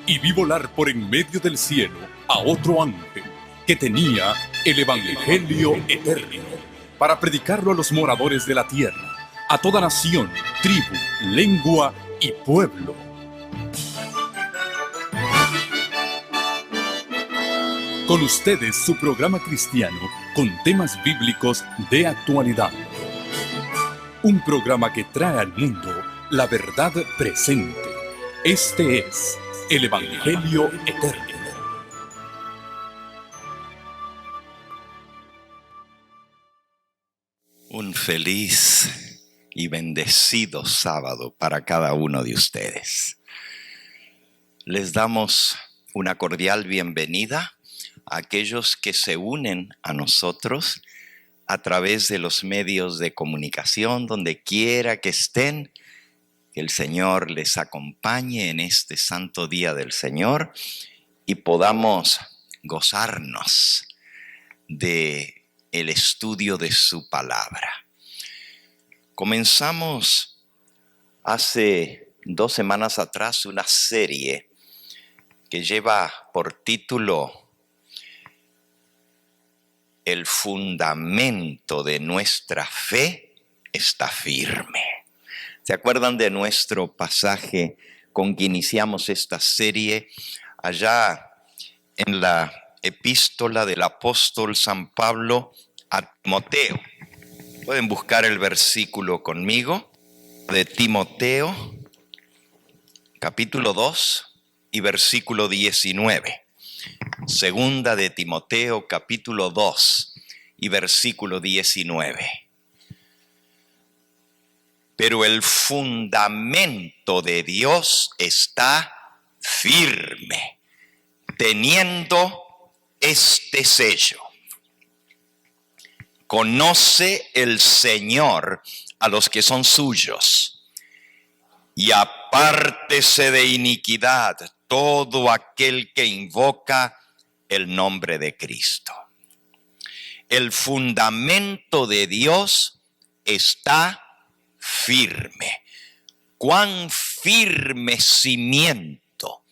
y vi volar por en medio del cielo a otro ángel que tenía el Evangelio eterno para predicarlo a los moradores de la tierra, a toda nación, tribu, lengua y pueblo. Con ustedes su programa cristiano con temas bíblicos de actualidad. Un programa que trae al mundo la verdad presente. Este es el Evangelio eterno. Un feliz y bendecido sábado para cada uno de ustedes. Les damos una cordial bienvenida a aquellos que se unen a nosotros a través de los medios de comunicación, donde quiera que estén. Que el Señor les acompañe en este santo día del Señor y podamos gozarnos de el estudio de su palabra. Comenzamos hace 2 semanas atrás una serie que lleva por título El fundamento de nuestra fe está firme. ¿Se acuerdan de nuestro pasaje con que iniciamos esta serie allá en la epístola del apóstol San Pablo a Timoteo? Pueden buscar el versículo conmigo de Timoteo, capítulo 2 y versículo 19. Segunda de Timoteo, capítulo 2 y versículo 19. Pero el fundamento de Dios está firme, teniendo este sello. Conoce el Señor a los que son suyos, y apártese de iniquidad todo aquel que invoca el nombre de Cristo. El fundamento de Dios está firme. Cuán firme cimiento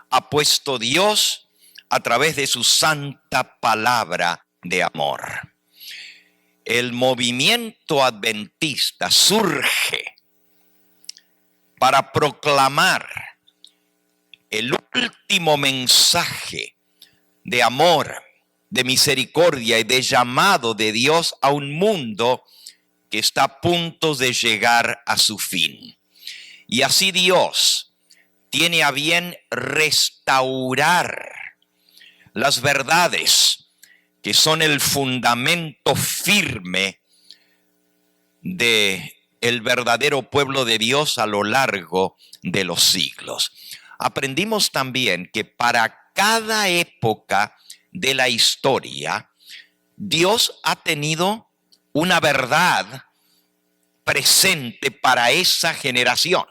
ha puesto Dios a través de su santa palabra de amor. El movimiento adventista surge para proclamar el último mensaje de amor, de misericordia y de llamado de Dios a un mundo que está a punto de llegar a su fin. Y así Dios tiene a bien restaurar las verdades que son el fundamento firme de el verdadero pueblo de Dios a lo largo de los siglos. Aprendimos también que para cada época de la historia, Dios ha tenido una verdad presente para esa generación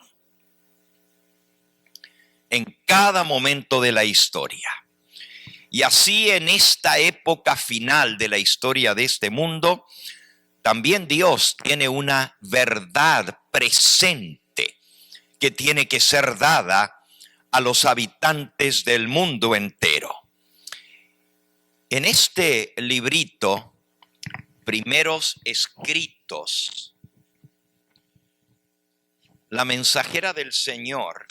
en cada momento de la historia. Y así en esta época final de la historia de este mundo, también Dios tiene una verdad presente que tiene que ser dada a los habitantes del mundo entero. En este librito, Primeros Escritos, la mensajera del Señor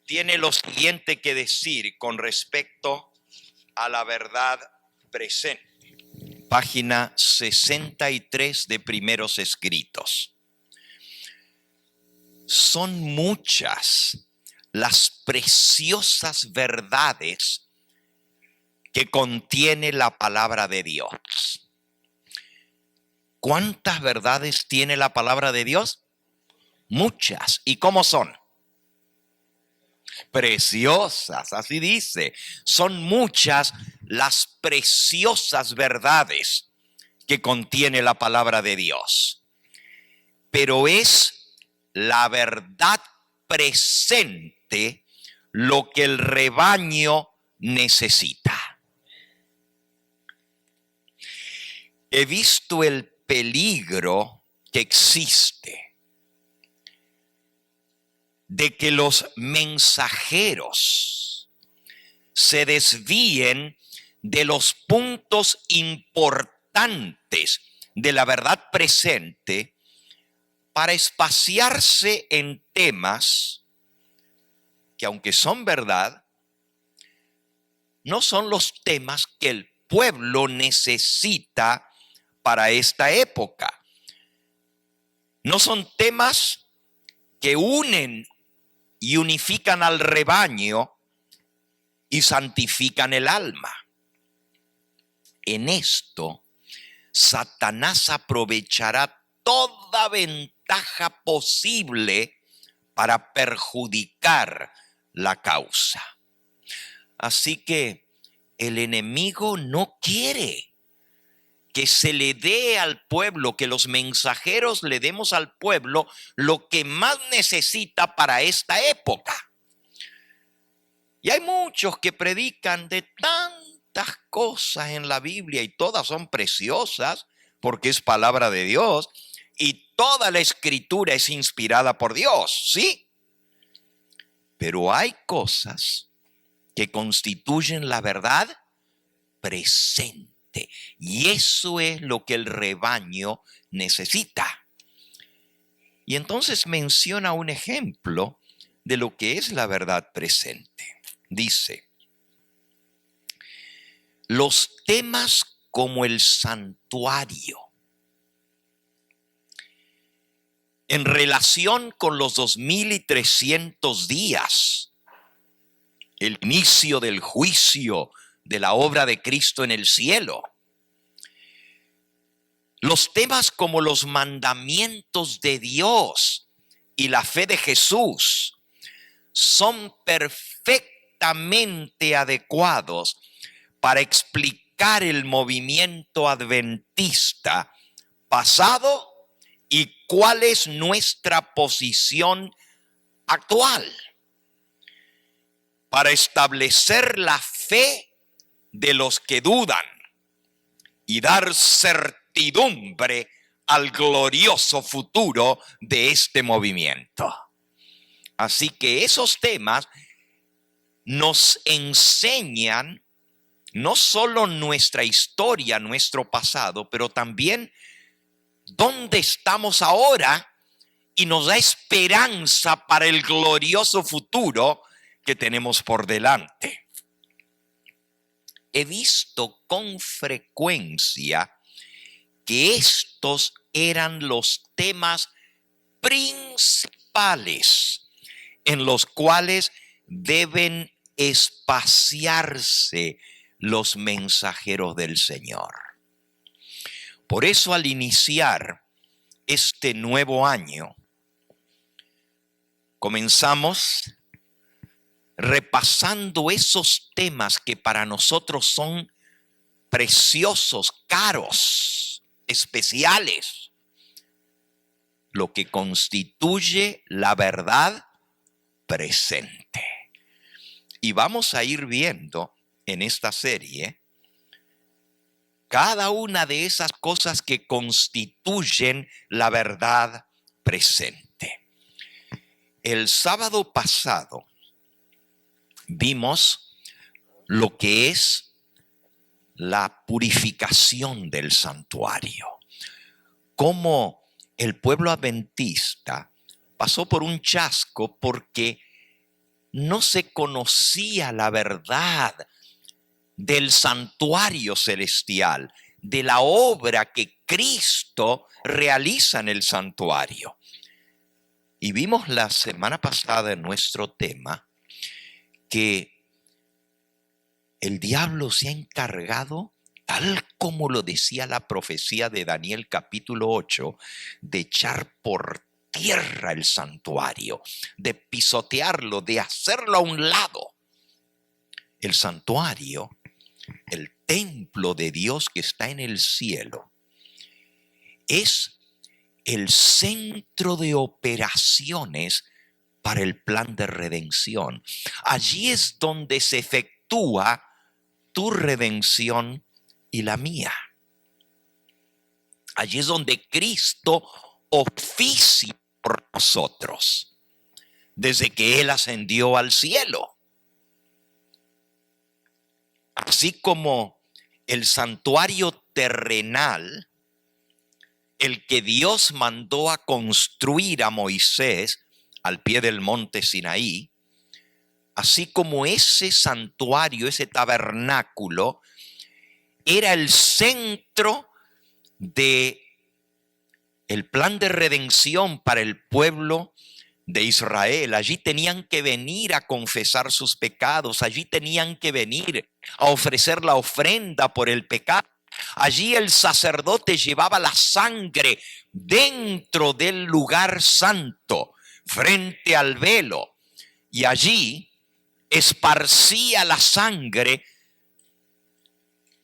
tiene lo siguiente que decir con respecto a la verdad presente. Página 63 de Primeros Escritos. Son muchas las preciosas verdades que contiene la palabra de Dios. ¿Cuántas verdades tiene la palabra de Dios? Muchas. ¿Y cómo son? Preciosas, así dice. Son muchas las preciosas verdades que contiene la palabra de Dios. Pero es la verdad presente lo que el rebaño necesita. He visto el peligro que existe de que los mensajeros se desvíen de los puntos importantes de la verdad presente para espaciarse en temas que, aunque son verdad, no son los temas que el pueblo necesita para esta época. No son temas que unen y unifican al rebaño y santifican el alma. En esto, Satanás aprovechará toda ventaja posible para perjudicar la causa. Así que el enemigo no quiere que se le dé al pueblo, que los mensajeros le demos al pueblo lo que más necesita para esta época. Y hay muchos que predican de tantas cosas en la Biblia y todas son preciosas porque es palabra de Dios y toda la escritura es inspirada por Dios, ¿sí? Pero hay cosas que constituyen la verdad presente. Y eso es lo que el rebaño necesita. Y entonces menciona un ejemplo de lo que es la verdad presente. Dice, los temas como el santuario, en relación con los 2300 días, el inicio del juicio de la obra de Cristo en el cielo. Los temas como los mandamientos de Dios y la fe de Jesús son perfectamente adecuados para explicar el movimiento adventista pasado y cuál es nuestra posición actual, para establecer la fe de los que dudan y dar certidumbre al glorioso futuro de este movimiento. Así que esos temas nos enseñan no solo nuestra historia, nuestro pasado, pero también dónde estamos ahora y nos da esperanza para el glorioso futuro que tenemos por delante. He visto con frecuencia que estos eran los temas principales en los cuales deben espaciarse los mensajeros del Señor. Por eso, al iniciar este nuevo año, comenzamos repasando esos temas que para nosotros son preciosos, caros, especiales, lo que constituye la verdad presente. Y vamos a ir viendo en esta serie cada una de esas cosas que constituyen la verdad presente. El sábado pasado vimos lo que es la purificación del santuario, cómo el pueblo adventista pasó por un chasco porque no se conocía la verdad del santuario celestial, de la obra que Cristo realiza en el santuario. Y vimos la semana pasada en nuestro tema que el diablo se ha encargado, tal como lo decía la profecía de Daniel capítulo 8, de echar por tierra el santuario, de pisotearlo, de hacerlo a un lado. El santuario, el templo de Dios que está en el cielo, es el centro de operaciones para el plan de redención. Allí es donde se efectúa tu redención y la mía. Allí es donde Cristo oficia por nosotros. desde que Él ascendió al cielo. Así como el santuario terrenal, el que Dios mandó a construir a Moisés al pie del monte Sinaí, así como ese santuario, ese tabernáculo, era el centro de el plan de redención para el pueblo de Israel. Allí tenían que venir a confesar sus pecados, allí tenían que venir a ofrecer la ofrenda por el pecado. Allí el sacerdote llevaba la sangre dentro del lugar santo, frente al velo, y allí esparcía la sangre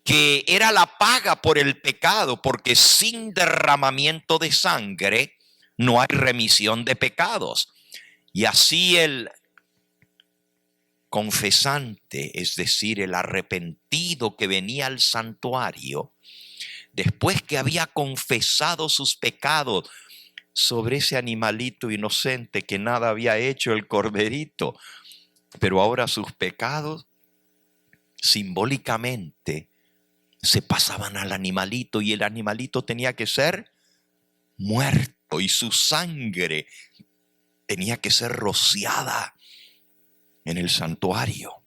que era la paga por el pecado, porque sin derramamiento de sangre no hay remisión de pecados. Y así el confesante, es decir, el arrepentido que venía al santuario, después que había confesado sus pecados sobre ese animalito inocente que nada había hecho, el corderito, pero ahora sus pecados simbólicamente se pasaban al animalito, y el animalito tenía que ser muerto y su sangre tenía que ser rociada en el santuario.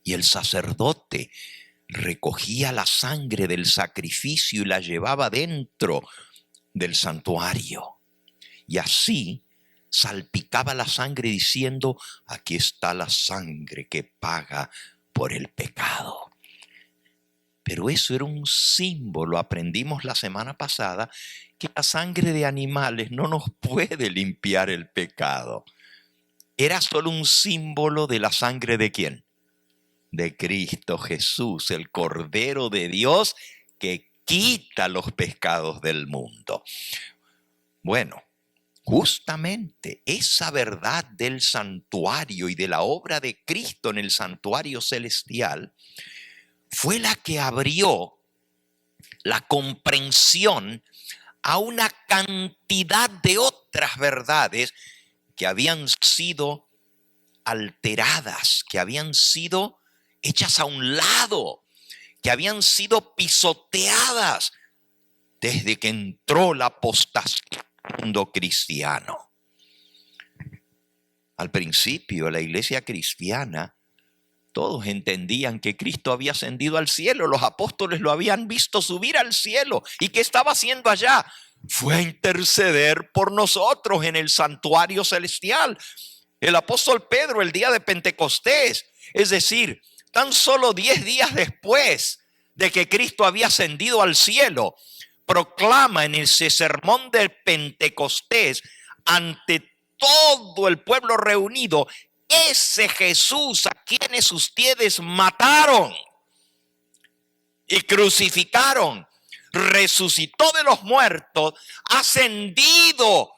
Y el sacerdote recogía la sangre del sacrificio y la llevaba dentro del santuario. Y así salpicaba la sangre diciendo: aquí está la sangre que paga por el pecado. Pero eso era un símbolo. Aprendimos la semana pasada que la sangre de animales no nos puede limpiar el pecado. Era solo un símbolo de la sangre ¿de quién? De Cristo Jesús, el Cordero de Dios que quita los pecados del mundo. Bueno, justamente esa verdad del santuario y de la obra de Cristo en el santuario celestial fue la que abrió la comprensión a una cantidad de otras verdades que habían sido alteradas, que habían sido hechas a un lado, que habían sido pisoteadas desde que entró la apostasía al mundo cristiano. Al principio, la iglesia cristiana, todos entendían que Cristo había ascendido al cielo. Los apóstoles lo habían visto subir al cielo. ¿Y qué estaba haciendo allá? Fue a interceder por nosotros en el santuario celestial. El apóstol Pedro, el día de Pentecostés, es decir, tan solo 10 días después de que Cristo había ascendido al cielo, proclama en ese sermón de Pentecostés ante todo el pueblo reunido: ese Jesús a quienes ustedes mataron y crucificaron, resucitó de los muertos, ascendido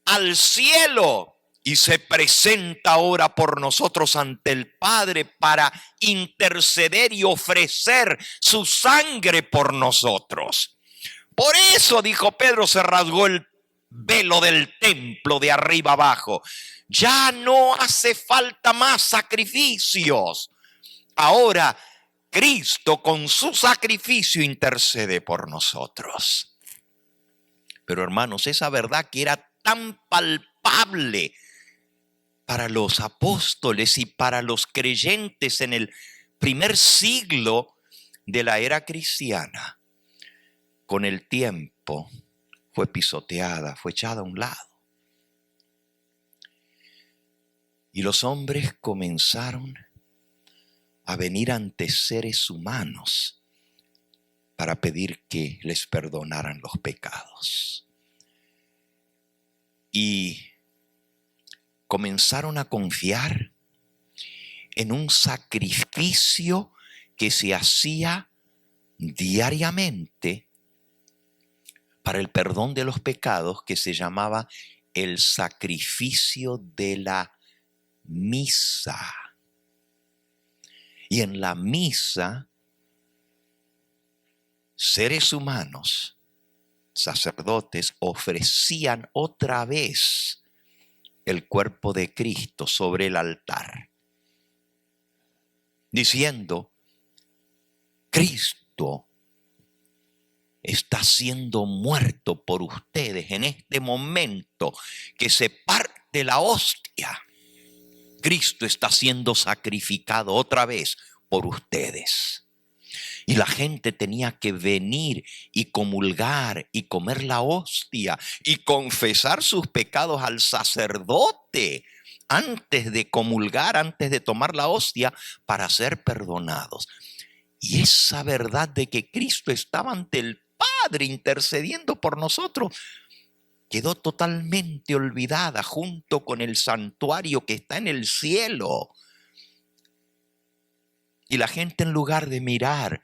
al cielo y se presenta ahora por nosotros ante el Padre para interceder y ofrecer su sangre por nosotros. Por eso, dijo Pedro, se rasgó el velo del templo de arriba abajo. Ya no hace falta más sacrificios. Ahora Cristo con su sacrificio intercede por nosotros. Pero hermanos, esa verdad que era tan palpable para los apóstoles y para los creyentes en el primer siglo de la era cristiana, con el tiempo fue pisoteada, fue echada a un lado. Y los hombres comenzaron a venir ante seres humanos para pedir que les perdonaran los pecados. Y comenzaron a confiar en un sacrificio que se hacía diariamente para el perdón de los pecados, que se llamaba el sacrificio de la misa. Y en la misa, seres humanos, sacerdotes, ofrecían otra vez el cuerpo de Cristo sobre el altar, diciendo: Cristo está siendo muerto por ustedes en este momento que se parte la hostia. Cristo está siendo sacrificado otra vez por ustedes. Y la gente tenía que venir y comulgar y comer la hostia y confesar sus pecados al sacerdote antes de comulgar, antes de tomar la hostia, para ser perdonados. Y esa verdad de que Cristo estaba ante el Padre intercediendo por nosotros quedó totalmente olvidada junto con el santuario que está en el cielo. Y la gente, en lugar de mirar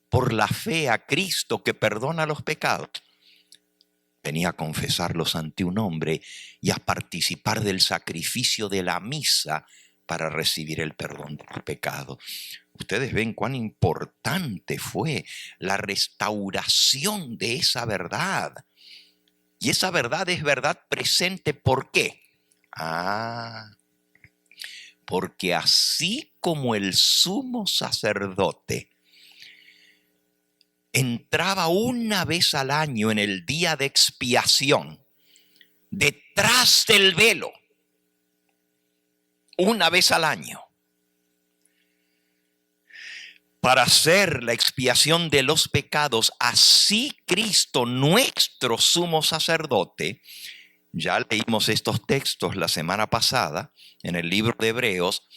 por la fe a Cristo que perdona los pecados, venía a confesarlos ante un hombre y a participar del sacrificio de la misa para recibir el perdón del pecado. Ustedes ven cuán importante fue la restauración de esa verdad. Y esa verdad es verdad presente. ¿Por qué? Porque así como el sumo sacerdote entraba una vez al año en el día de expiación, detrás del velo, una vez al año, para hacer la expiación de los pecados, así Cristo, nuestro sumo sacerdote, ya leímos estos textos la semana pasada en el libro de Hebreos,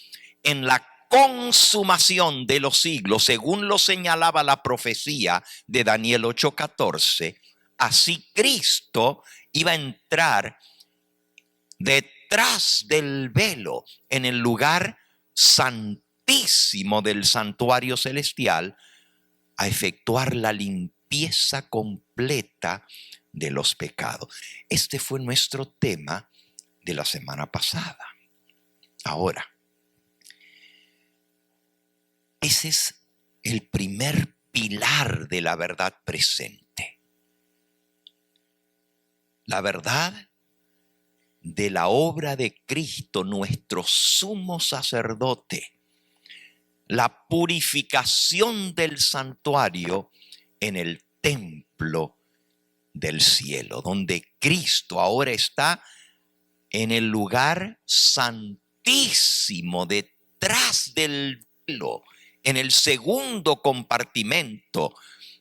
en la consumación de los siglos, según lo señalaba la profecía de Daniel 8:14, así Cristo iba a entrar detrás del velo en el lugar santísimo del santuario celestial a efectuar la limpieza completa de los pecados. Este fue nuestro tema de la semana pasada. Ahora, ese es el primer pilar de la verdad presente. La verdad de la obra de Cristo, nuestro sumo sacerdote. La purificación del santuario en el templo del cielo, donde Cristo ahora está en el lugar santísimo, detrás del velo, en el segundo compartimento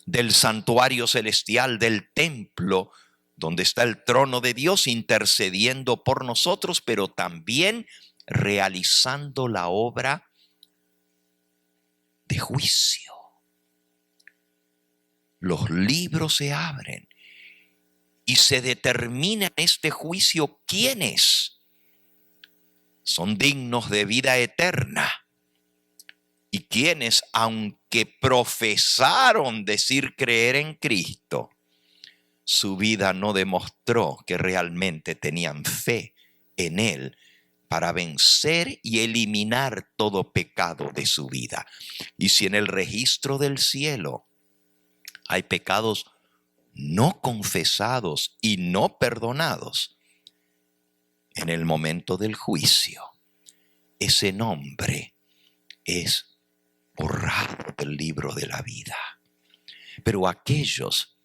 del santuario celestial, del templo, donde está el trono de Dios intercediendo por nosotros, pero también realizando la obra de juicio. Los libros se abren y se determina en este juicio quiénes son dignos de vida eterna y quienes, aunque profesaron decir creer en Cristo, su vida no demostró que realmente tenían fe en Él para vencer y eliminar todo pecado de su vida. Y si en el registro del cielo hay pecados no confesados y no perdonados, en el momento del juicio, ese nombre es borrado del libro de la vida. Pero aquellos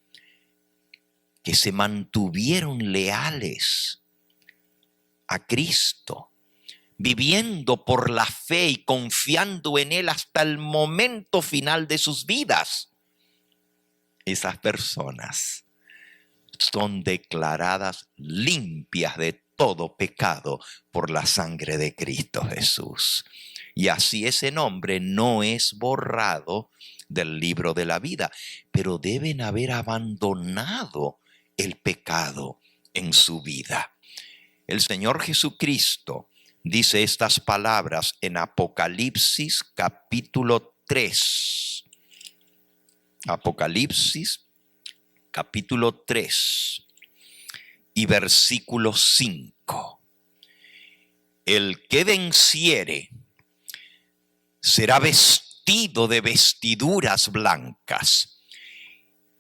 que se mantuvieron leales a Cristo, viviendo por la fe y confiando en Él hasta el momento final de sus vidas, esas personas son declaradas limpias de todo pecado por la sangre de Cristo Jesús. Y así ese nombre no es borrado del libro de la vida, pero deben haber abandonado el pecado en su vida. El Señor Jesucristo dice estas palabras en Apocalipsis capítulo 3. Apocalipsis capítulo 3 y versículo 5. El que venciere será vestido de vestiduras blancas,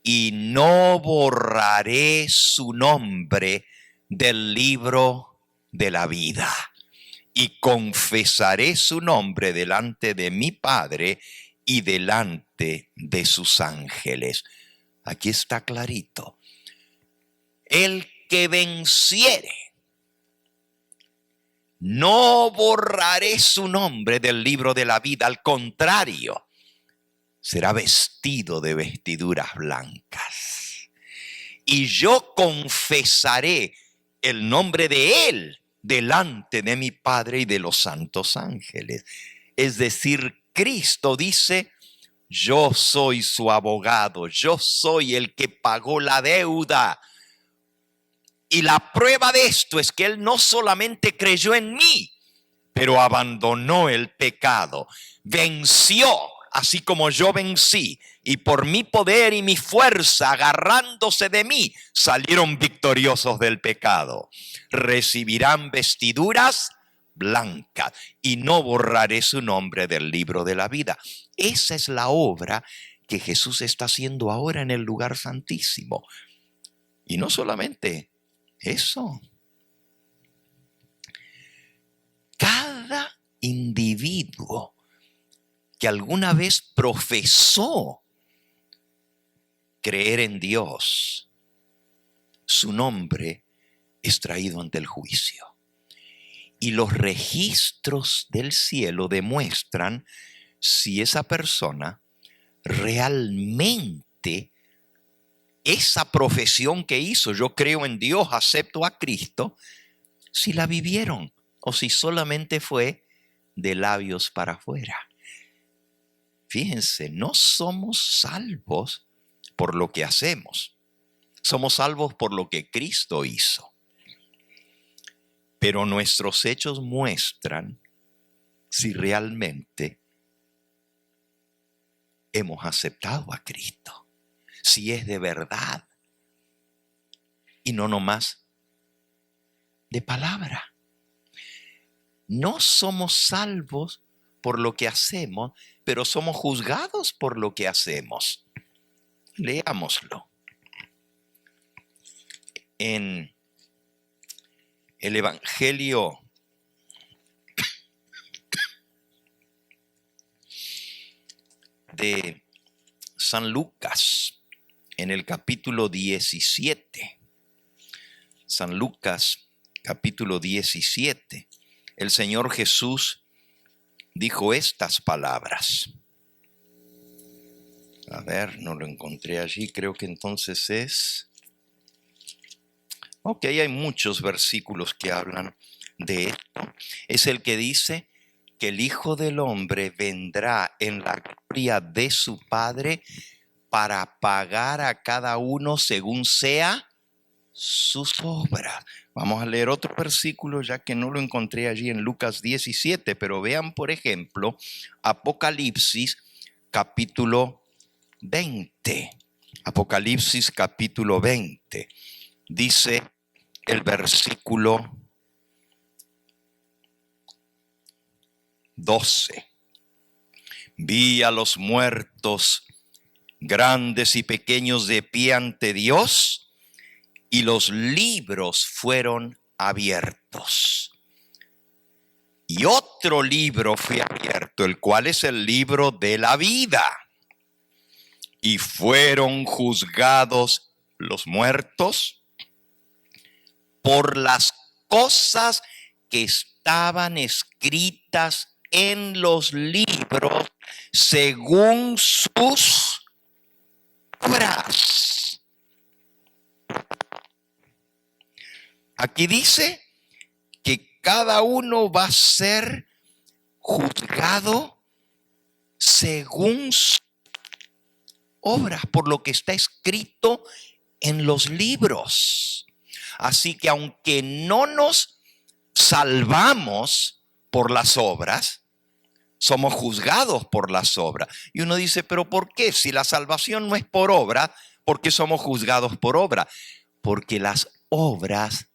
y no borraré su nombre del libro de la vida y confesaré su nombre delante de mi Padre y delante de sus ángeles. Aquí está clarito. El que venciere, no borraré su nombre del libro de la vida. Al contrario, será vestido de vestiduras blancas. Y yo confesaré el nombre de él delante de mi Padre y de los santos ángeles. Es decir, Cristo dice: yo soy su abogado, yo soy el que pagó la deuda. Y la prueba de esto es que él no solamente creyó en mí, pero abandonó el pecado, venció, así como yo vencí, y por mi poder y mi fuerza, agarrándose de mí, salieron victoriosos del pecado. Recibirán vestiduras blancas y no borraré su nombre del libro de la vida. Esa es la obra que Jesús está haciendo ahora en el lugar santísimo. Y no solamente eso. Cada individuo que alguna vez profesó creer en Dios, su nombre es traído ante el juicio. Y los registros del cielo demuestran si esa persona realmente esa profesión que hizo, yo creo en Dios, acepto a Cristo, si la vivieron o si solamente fue de labios para afuera. Fíjense, no somos salvos por lo que hacemos. Somos salvos por lo que Cristo hizo. Pero nuestros hechos muestran si realmente hemos aceptado a Cristo. Si es de verdad. Y no nomás de palabra. No somos salvos por lo que hacemos, pero somos juzgados por lo que hacemos. Leámoslo. En el Evangelio de San Lucas, en el capítulo 17. San Lucas, capítulo 17. El Señor Jesús dijo estas palabras. A ver, no lo encontré allí, creo que entonces es... Ok, hay muchos versículos que hablan de esto. Es el que dice que el Hijo del Hombre vendrá en la gloria de su Padre para pagar a cada uno según sea sus obras. Vamos a leer otro versículo ya que no lo encontré allí en Lucas 17, pero vean por ejemplo Apocalipsis capítulo 20. Apocalipsis capítulo 20. Dice el versículo 12. Vi a los muertos, grandes y pequeños, de pie ante Dios, y los libros fueron abiertos. Y otro libro fue abierto, el cual es el libro de la vida. Y fueron juzgados los muertos por las cosas que estaban escritas en los libros según sus obras. Aquí dice que cada uno va a ser juzgado según sus obras, por lo que está escrito en los libros. Así que aunque no nos salvamos por las obras, somos juzgados por las obras. Y uno dice, ¿pero por qué? Si la salvación no es por obra, ¿por qué somos juzgados por obra? Porque las obras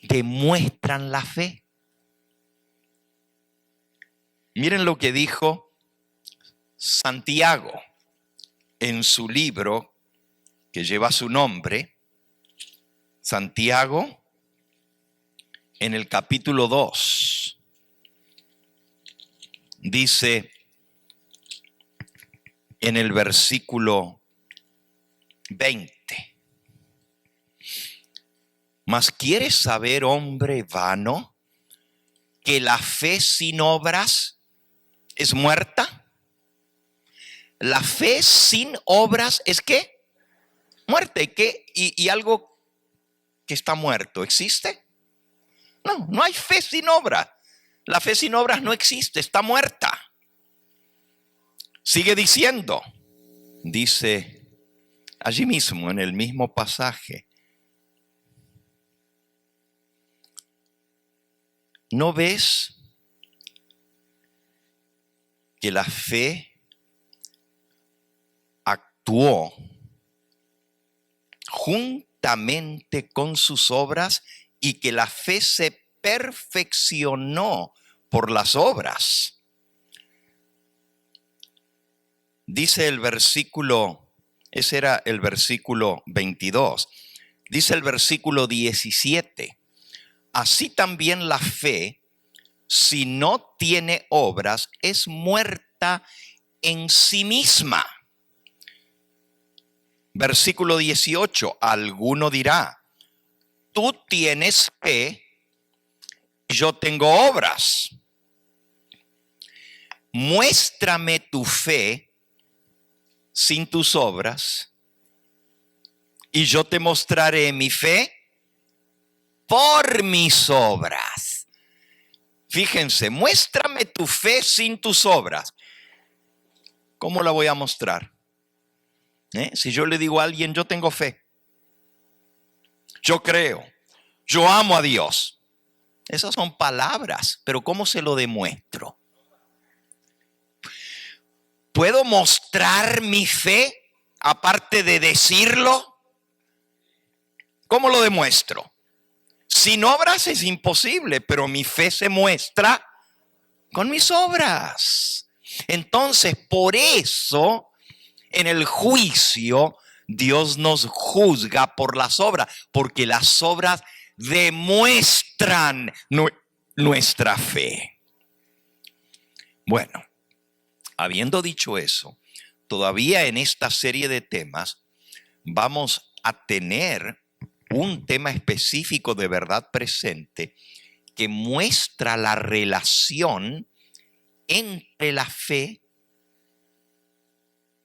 demuestran la fe. Miren lo que dijo Santiago en su libro que lleva su nombre. Santiago, en el capítulo 2, dice en el versículo 20. Mas ¿quieres saber, hombre vano, que la fe sin obras es muerta? La fe sin obras es ¿qué? Muerte. ¿Y algo que está muerto existe? No, no hay fe sin obras. La fe sin obras no existe, está muerta. Sigue diciendo, dice allí mismo en el mismo pasaje, ¿no ves que la fe actuó juntamente con sus obras y que la fe se perfeccionó por las obras? Dice el versículo, ese era el versículo 22, dice el versículo 17, así también la fe, si no tiene obras, es muerta en sí misma. Versículo 18, alguno dirá, tú tienes fe, yo tengo obras. Muéstrame tu fe sin tus obras, y yo te mostraré mi fe por mis obras. Fíjense, muéstrame tu fe sin tus obras. ¿Cómo la voy a mostrar? Si yo le digo a alguien, yo tengo fe, yo creo, yo amo a Dios. Esas son palabras, pero ¿cómo se lo demuestro? ¿Puedo mostrar mi fe aparte de decirlo? ¿Cómo lo demuestro? Sin obras es imposible, pero mi fe se muestra con mis obras. Entonces, por eso, en el juicio, Dios nos juzga por las obras, porque las obras demuestran nuestra fe. Bueno, habiendo dicho eso, todavía en esta serie de temas vamos a tener un tema específico de verdad presente que muestra la relación entre la fe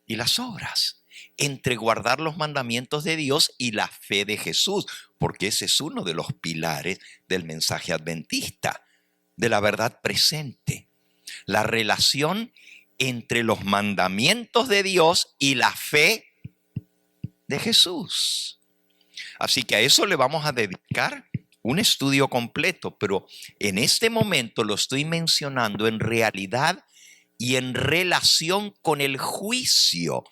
y las obras, entre guardar los mandamientos de Dios y la fe de Jesús, porque ese es uno de los pilares del mensaje adventista, de la verdad presente. La relación entre los mandamientos de Dios y la fe de Jesús. Así que a eso le vamos a dedicar un estudio completo, pero en este momento lo estoy mencionando en realidad y en relación con el juicio.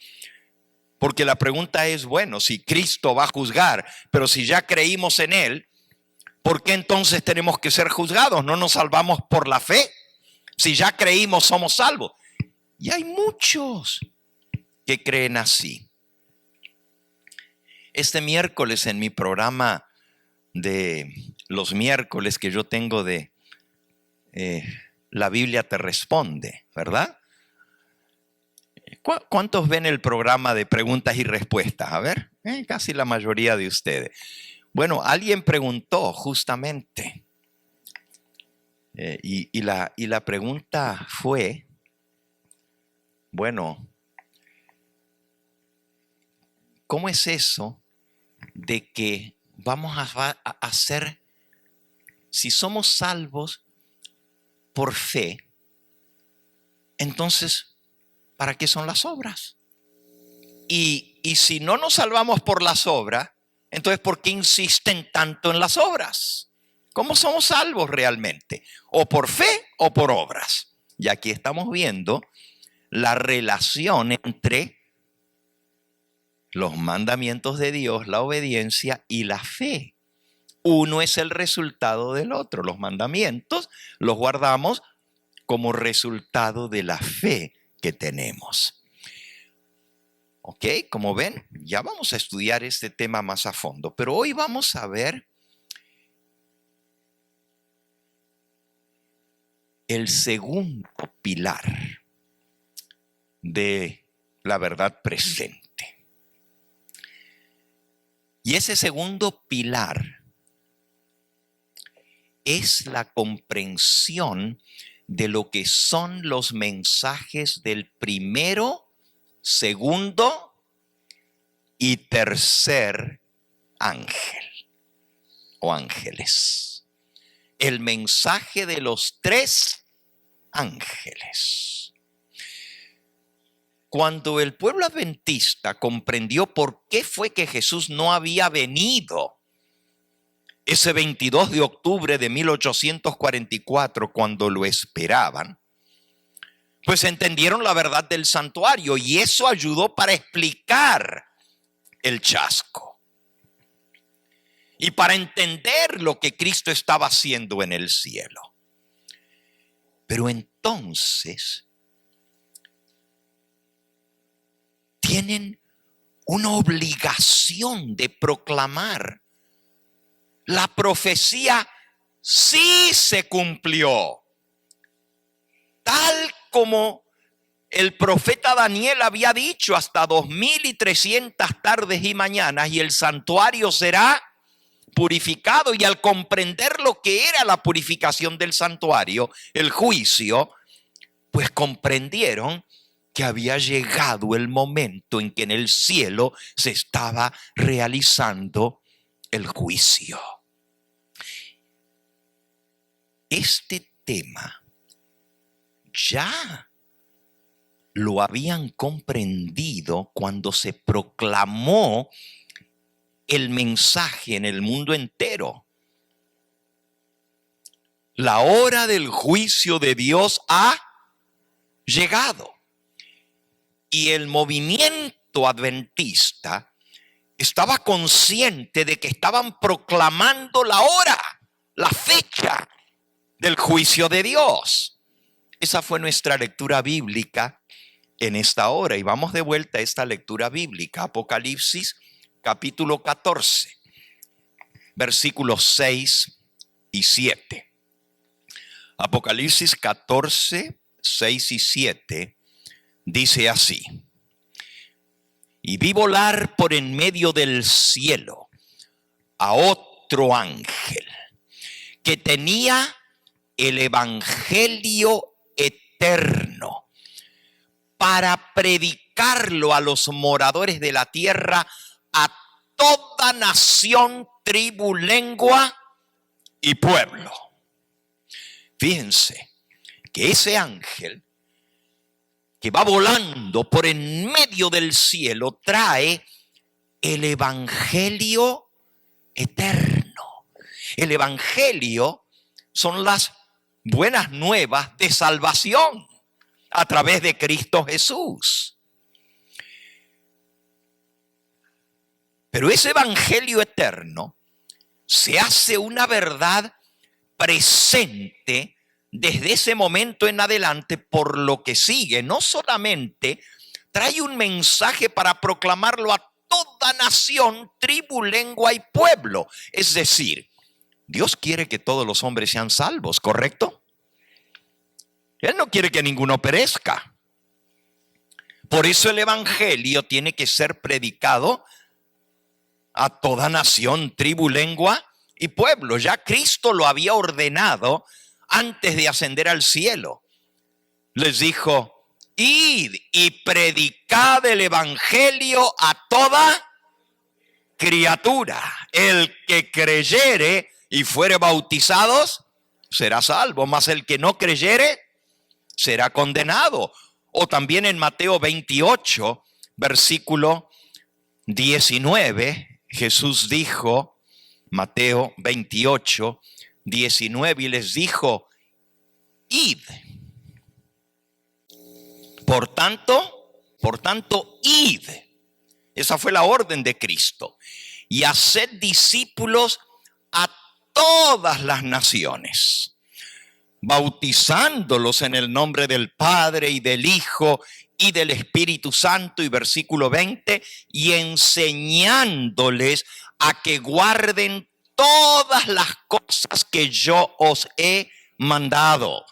Porque la pregunta es, bueno, si Cristo va a juzgar, pero si ya creímos en Él, ¿por qué entonces tenemos que ser juzgados? ¿No nos salvamos por la fe? Si ya creímos, somos salvos. Y hay muchos que creen así. Este miércoles en mi programa de los miércoles que yo tengo de La Biblia te responde, ¿verdad? ¿Cuántos ven el programa de preguntas y respuestas? A ver, casi la mayoría de ustedes. Bueno, alguien preguntó justamente y la pregunta fue, bueno, ¿cómo es eso de que vamos a hacer, si somos salvos por fe, entonces, ¿para qué son las obras? Y si no nos salvamos por las obras, entonces, ¿por qué insisten tanto en las obras? ¿Cómo somos salvos realmente? ¿O por fe o por obras? Y aquí estamos viendo la relación entre los mandamientos de Dios, la obediencia y la fe. Uno es el resultado del otro. Los mandamientos los guardamos como resultado de la fe que tenemos. ¿Ok? Como ven, ya vamos a estudiar este tema más a fondo, pero hoy vamos a ver el segundo pilar de la verdad presente. Y ese segundo pilar es la comprensión de lo que son los mensajes del primero, segundo y tercer ángel o ángeles. El mensaje de los tres ángeles. Cuando el pueblo adventista comprendió por qué fue que Jesús no había venido ese 22 de octubre de 1844 cuando lo esperaban, pues entendieron la verdad del santuario y eso ayudó para explicar el chasco y para entender lo que Cristo estaba haciendo en el cielo. Pero entonces tienen una obligación de proclamar: la profecía sí se cumplió, tal como el profeta Daniel había dicho, hasta 2300 tardes y mañanas y el santuario será purificado. Y al comprender lo que era la purificación del santuario, el juicio, pues comprendieron que había llegado el momento en que en el cielo se estaba realizando el juicio. Este tema ya lo habían comprendido cuando se proclamó el mensaje en el mundo entero. La hora del juicio de Dios ha llegado. Y el movimiento adventista estaba consciente de que estaban proclamando la hora, la fecha del juicio de Dios. Esa fue nuestra lectura bíblica en esta hora. Y vamos de vuelta a esta lectura bíblica. Apocalipsis capítulo 14, versículos 6 y 7. Apocalipsis 14, 6 y 7 dice así: y vi volar por en medio del cielo a otro ángel que tenía el evangelio eterno para predicarlo a los moradores de la tierra, a toda nación, tribu, lengua y pueblo. Fíjense que ese ángel que va volando por en medio del cielo trae el evangelio eterno. El evangelio son las buenas nuevas de salvación a través de Cristo Jesús. Pero ese evangelio eterno se hace una verdad presente desde ese momento en adelante por lo que sigue. No solamente trae un mensaje para proclamarlo a toda nación, tribu, lengua y pueblo. Es decir, Dios quiere que todos los hombres sean salvos, ¿correcto? Él no quiere que ninguno perezca. Por eso el evangelio tiene que ser predicado a toda nación, tribu, lengua y pueblo. Ya Cristo lo había ordenado antes de ascender al cielo. Les dijo: id y predicad el evangelio a toda criatura. El que creyere y fuere bautizados será salvo, mas el que no creyere será condenado. O también en Mateo 28, versículo 19, Jesús dijo, Mateo 28, 19, y les dijo: id. Por tanto, id. Esa fue la orden de Cristo. Y haced discípulos a todas las naciones, bautizándolos en el nombre del Padre y del Hijo y del Espíritu Santo. Y versículo 20, y enseñándoles a que guarden todas las cosas que yo os he mandado.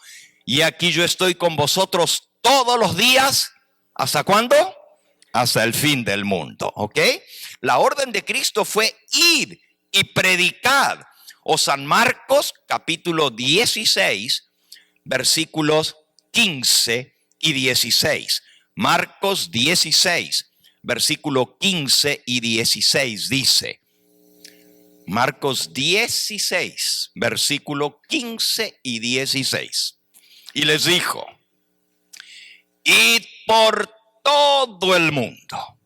y aquí yo estoy con vosotros todos los días. ¿Hasta cuándo? Hasta el fin del mundo, ¿ok? La orden de Cristo fue ir y predicar. O San Marcos capítulo 16, versículos 15 y 16. Marcos 16, versículo 15 y 16 dice. Marcos 16, versículo 15 y 16. Y les dijo: id por todo el mundo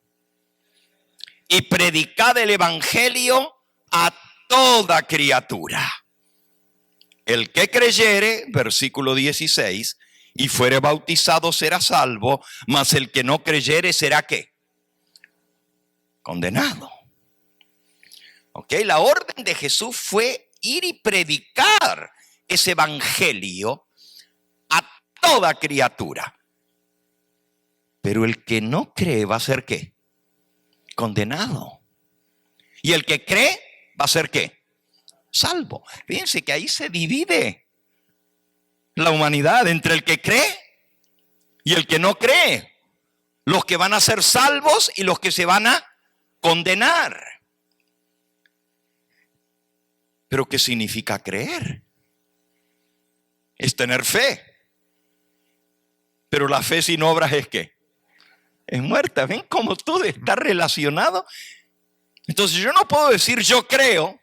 y predicad el evangelio a toda criatura. El que creyere, versículo 16, y fuere bautizado será salvo, mas el que no creyere será ¿qué? Condenado. Ok, la orden de Jesús fue ir y predicar ese evangelio a toda criatura. Pero el que no cree va a ser ¿qué? Condenado. Y el que cree va a ser ¿qué? Salvo. Fíjense que ahí se divide la humanidad entre el que cree y el que no cree. Los que van a ser salvos y los que se van a condenar. Pero ¿qué significa creer? Es tener fe. Pero la fe sin obras es ¿qué? Es muerta. ¿Ven cómo todo está relacionado? Entonces yo no puedo decir yo creo.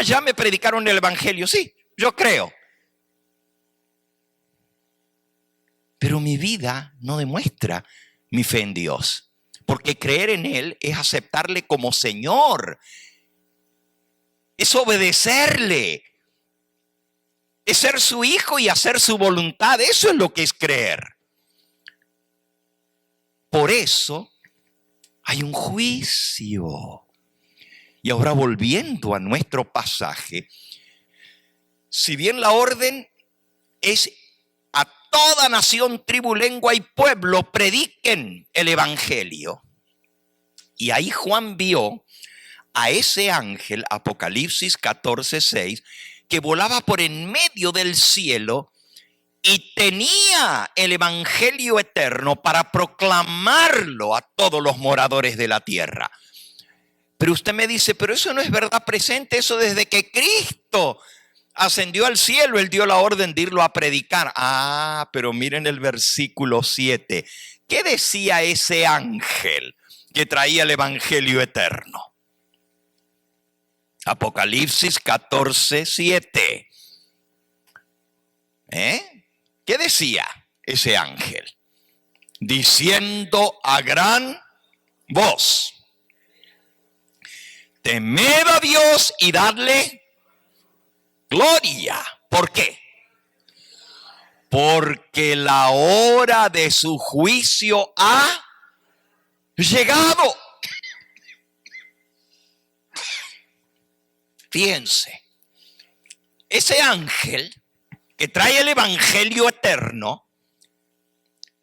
Ya me predicaron el evangelio. Sí, yo creo. Pero mi vida no demuestra mi fe en Dios. Porque creer en Él es aceptarle como Señor. Es obedecerle. Es ser su hijo y hacer su voluntad. Eso es lo que es creer. Por eso hay un juicio. Y ahora volviendo a nuestro pasaje, si bien la orden es a toda nación, tribu, lengua y pueblo, prediquen el evangelio. Y ahí Juan vio a ese ángel, Apocalipsis 14:6, que volaba por en medio del cielo y tenía el evangelio eterno para proclamarlo a todos los moradores de la tierra. Pero usted me dice, pero eso no es verdad presente, eso desde que Cristo ascendió al cielo, Él dio la orden de irlo a predicar. Pero miren el versículo 7. ¿Qué decía ese ángel que traía el evangelio eterno? Apocalipsis 14:7. ¿Qué decía ese ángel? Diciendo a gran voz: temed a Dios y dadle gloria. ¿Por qué? Porque la hora de su juicio ha llegado. Fíjense, ese ángel que trae el evangelio eterno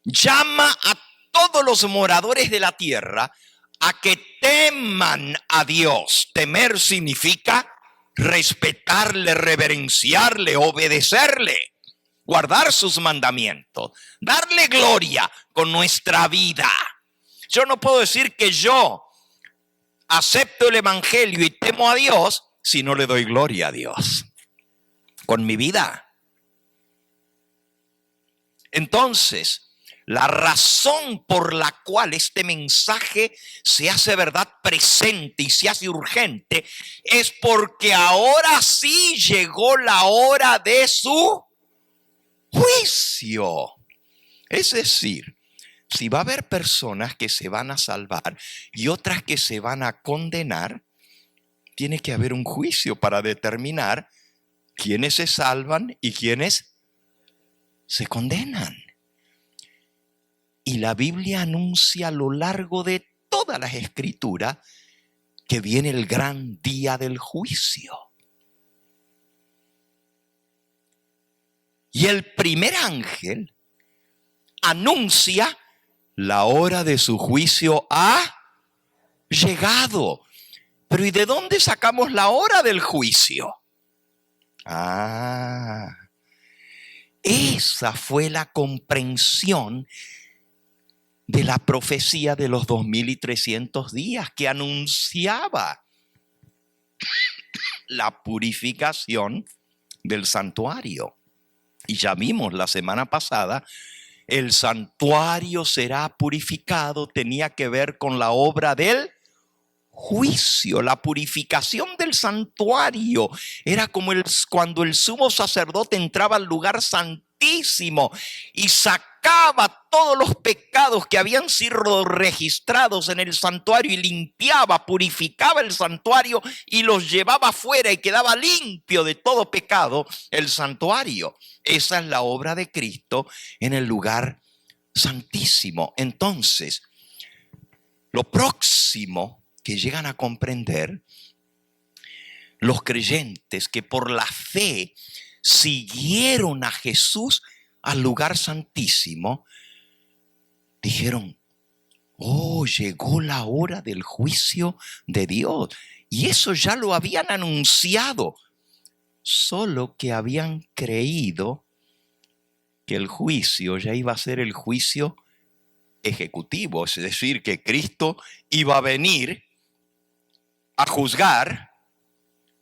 llama a todos los moradores de la tierra a que teman a Dios. Temer significa respetarle, reverenciarle, obedecerle, guardar sus mandamientos, darle gloria con nuestra vida. Yo no puedo decir que yo acepto el evangelio y temo a Dios si no le doy gloria a Dios con mi vida. Entonces, la razón por la cual este mensaje se hace verdad presente y se hace urgente es porque ahora sí llegó la hora de su juicio. Es decir, si va a haber personas que se van a salvar y otras que se van a condenar, tiene que haber un juicio para determinar quiénes se salvan y quiénes se condenan. Y la Biblia anuncia a lo largo de todas las escrituras que viene el gran día del juicio. Y el primer ángel anuncia: la hora de su juicio ha llegado. Pero ¿y de dónde sacamos la hora del juicio? Esa fue la comprensión de la profecía de los 2300 días que anunciaba la purificación del santuario. Y ya vimos la semana pasada, el santuario será purificado, tenía que ver con la obra del juicio. La purificación del santuario era como cuando el sumo sacerdote entraba al lugar santísimo y sacaba todos los pecados que habían sido registrados en el santuario y limpiaba, purificaba el santuario y los llevaba afuera y quedaba limpio de todo pecado el santuario. Esa es la obra de Cristo en el lugar santísimo. Entonces, lo próximo que llegan a comprender los creyentes que por la fe siguieron a Jesús al lugar santísimo, dijeron: oh, llegó la hora del juicio de Dios. Y eso ya lo habían anunciado, solo que habían creído que el juicio ya iba a ser el juicio ejecutivo, es decir, que Cristo iba a venir a juzgar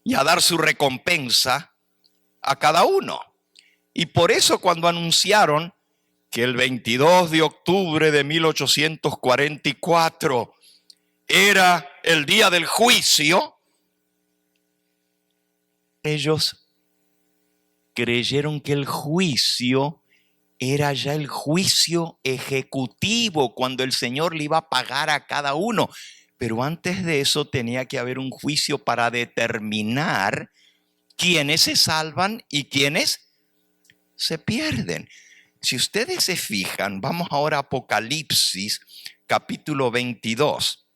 y a dar su recompensa a cada uno. Y por eso cuando anunciaron que el 22 de octubre de 1844 era el día del juicio, ellos creyeron que el juicio era ya el juicio ejecutivo, cuando el Señor le iba a pagar a cada uno. Pero antes de eso tenía que haber un juicio para determinar quiénes se salvan y quiénes se pierden. Si ustedes se fijan, vamos ahora a Apocalipsis, capítulo 22.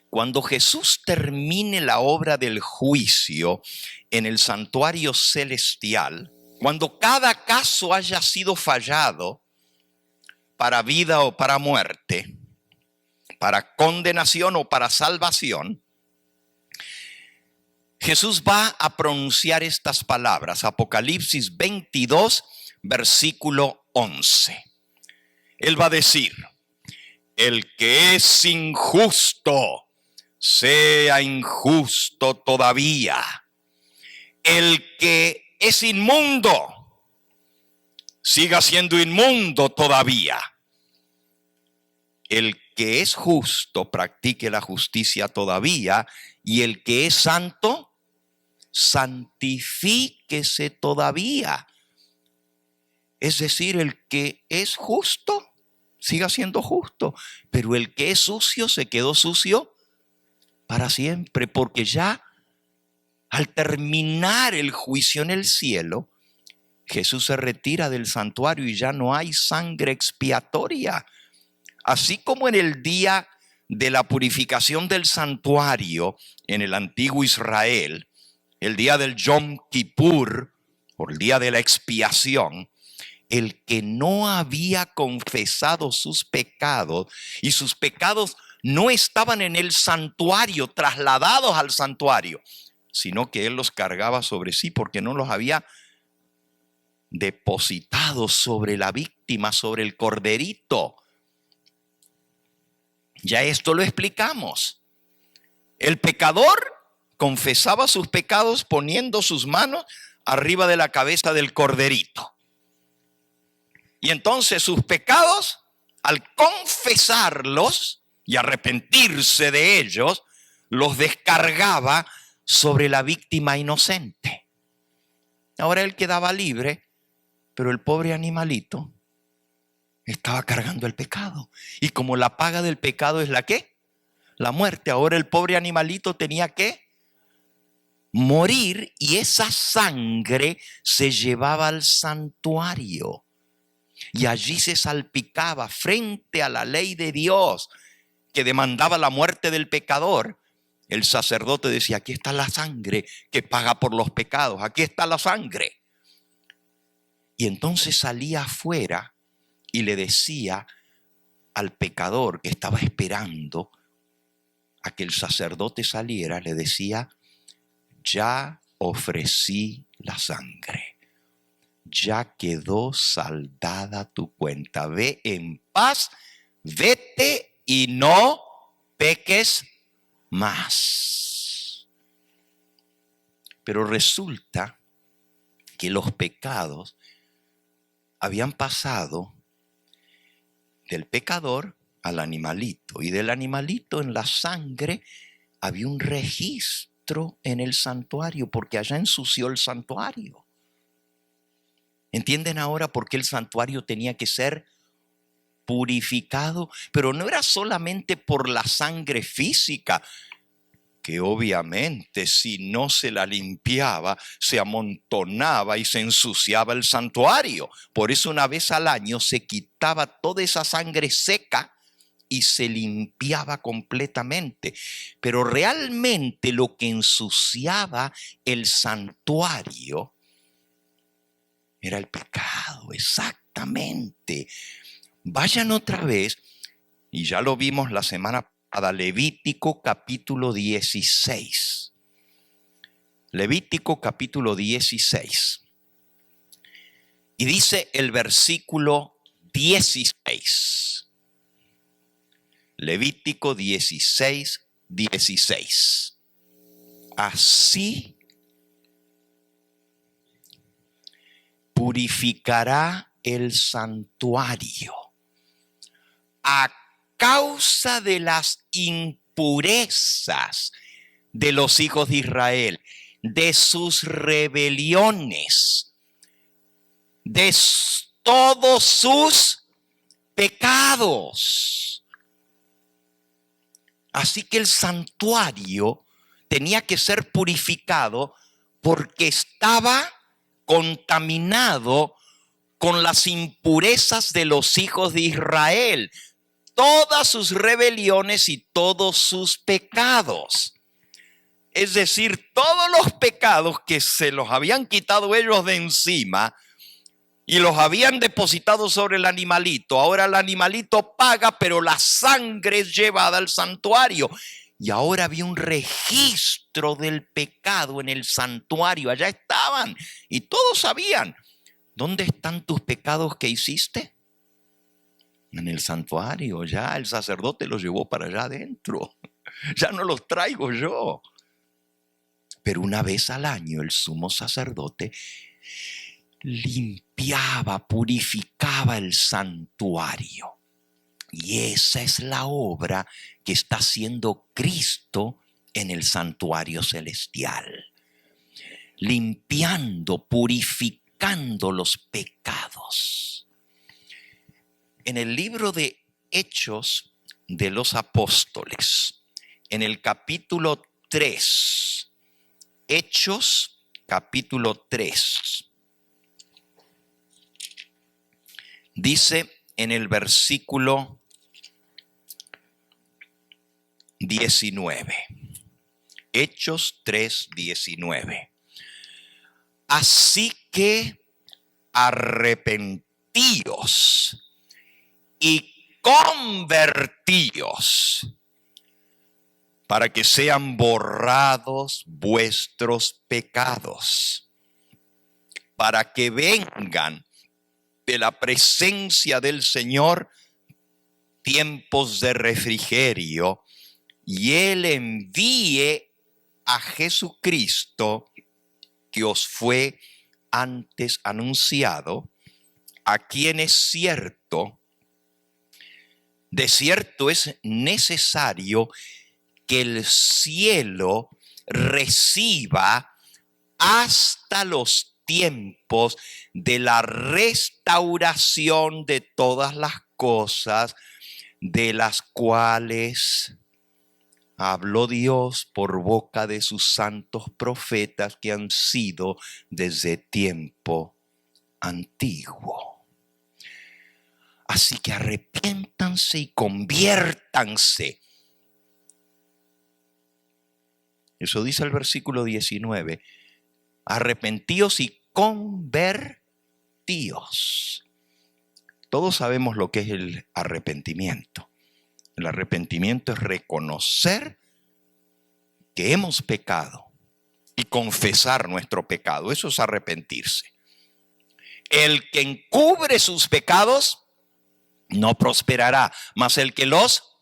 Cuando Jesús termine la obra del juicio en el santuario celestial, cuando cada caso haya sido fallado para vida o para muerte, para condenación o para salvación, Jesús va a pronunciar estas palabras. Apocalipsis 22, versículo 11. Él va a decir: el que es injusto, sea injusto todavía. El que es inmundo, siga siendo inmundo todavía. El que es justo, practique la justicia todavía. Y el que es santo, santifíquese todavía. Es decir, el que es justo, siga siendo justo. Pero el que es sucio, se quedó sucio para siempre. Porque ya al terminar el juicio en el cielo, Jesús se retira del santuario y ya no hay sangre expiatoria. Así como en el día de la purificación del santuario en el antiguo Israel, el día del Yom Kippur, o el día de la expiación, el que no había confesado sus pecados y sus pecados no estaban en el santuario, trasladados al santuario, sino que él los cargaba sobre sí porque no los había depositado sobre la víctima, sobre el corderito. Ya esto lo explicamos. El pecador confesaba sus pecados poniendo sus manos arriba de la cabeza del corderito. Y entonces sus pecados, al confesarlos y arrepentirse de ellos, los descargaba sobre la víctima inocente. Ahora él quedaba libre, pero el pobre animalito estaba cargando el pecado. Y como la paga del pecado es la ¿qué? La muerte. Ahora el pobre animalito tenía que morir y esa sangre se llevaba al santuario. Y allí se salpicaba frente a la ley de Dios que demandaba la muerte del pecador. El sacerdote decía: aquí está la sangre que paga por los pecados. Aquí está la sangre. Y entonces salía afuera y le decía al pecador que estaba esperando a que el sacerdote saliera, le decía: ya ofrecí la sangre. ya quedó saldada tu cuenta. Ve en paz, vete y no peques más. Pero resulta que los pecados habían pasado del pecador al animalito, y del animalito en la sangre había un registro en el santuario, porque allá ensució el santuario. ¿Entienden ahora por qué el santuario tenía que ser purificado? Pero no era solamente por la sangre física, que obviamente si no se la limpiaba, se amontonaba y se ensuciaba el santuario. Por eso una vez al año se quitaba toda esa sangre seca y se limpiaba completamente. Pero realmente lo que ensuciaba el santuario era el pecado, exactamente. Vayan otra vez, y ya lo vimos la semana pasada, Levítico capítulo 16. Levítico capítulo 16. Y dice el versículo 16. Levítico 16, 16. Así purificará el santuario a causa de las impurezas de los hijos de Israel, de sus rebeliones, de todos sus pecados. Así que el santuario tenía que ser purificado porque estaba contaminado con las impurezas de los hijos de Israel, todas sus rebeliones y todos sus pecados. Es decir, todos los pecados que se los habían quitado ellos de encima y los habían depositado sobre el animalito. Ahora el animalito paga, pero la sangre es llevada al santuario. Y ahora había un registro del pecado en el santuario. Allá estaban y todos sabían. ¿Dónde están tus pecados que hiciste? En el santuario. Ya el sacerdote los llevó para allá adentro. Ya no los traigo yo. Pero una vez al año el sumo sacerdote limpiaba, purificaba el santuario. Y esa es la obra que está haciendo Cristo en el santuario celestial. Limpiando, purificando los pecados. En el libro de Hechos de los Apóstoles, en el capítulo 3, Hechos capítulo 3, dice en el versículo 19, Hechos 3, 19. Así que arrepentíos y convertíos para que sean borrados vuestros pecados, para que vengan de la presencia del Señor tiempos de refrigerio, y Él envíe a Jesucristo que os fue antes anunciado, a quien es cierto, de cierto es necesario que el cielo reciba hasta los tiempos de la restauración de todas las cosas, de las cuales habló Dios por boca de sus santos profetas que han sido desde tiempo antiguo. Así que arrepiéntanse y conviértanse. Eso dice el versículo 19. Arrepentíos y convertíos. Todos sabemos lo que es el arrepentimiento. El arrepentimiento es reconocer que hemos pecado y confesar nuestro pecado. Eso es arrepentirse. El que encubre sus pecados no prosperará, mas el que los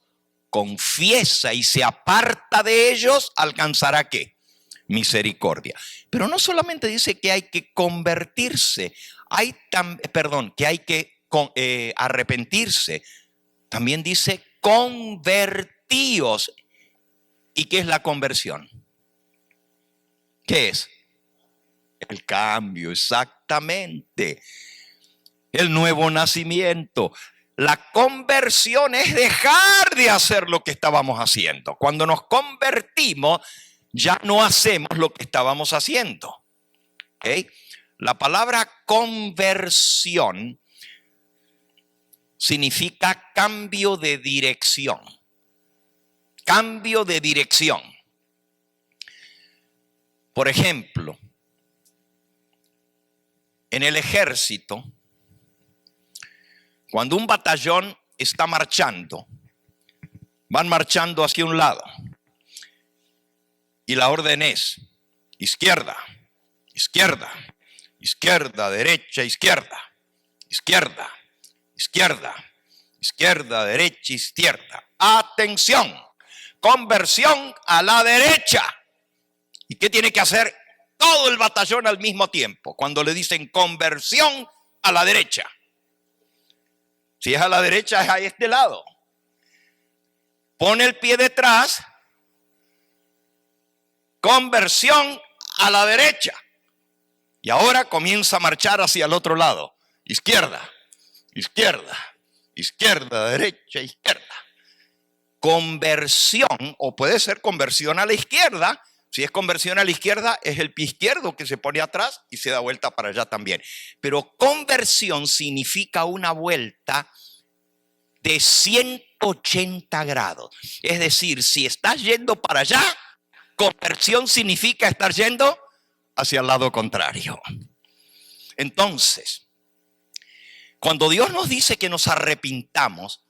confiesa y se aparta de ellos alcanzará ¿qué? Misericordia. Pero no solamente dice que hay que convertirse, que hay que arrepentirse. También dice convertíos. ¿Y qué es la conversión? ¿Qué es? El cambio, exactamente. El nuevo nacimiento. La conversión es dejar de hacer lo que estábamos haciendo. Cuando nos convertimos, ya no hacemos lo que estábamos haciendo. ¿Okay? La palabra conversión significa cambio de dirección. Cambio de dirección. Por ejemplo, en el ejército, cuando un batallón está marchando, van marchando hacia un lado y la orden es izquierda, izquierda, izquierda, derecha, izquierda, izquierda, izquierda, izquierda, derecha, izquierda. Atención, conversión a la derecha. ¿Y qué tiene que hacer todo el batallón al mismo tiempo cuando le dicen conversión a la derecha? Si es a la derecha, es a este lado. Pone el pie detrás. Conversión a la derecha. Y ahora comienza a marchar hacia el otro lado. Izquierda, izquierda, izquierda, derecha, izquierda. Conversión, o puede ser conversión a la izquierda. Si es conversión a la izquierda, es el pie izquierdo que se pone atrás y se da vuelta para allá también. Pero conversión significa una vuelta de 180 grados. Es decir, si estás yendo para allá, conversión significa estar yendo hacia el lado contrario. Entonces, cuando Dios nos dice que nos arrepintamos,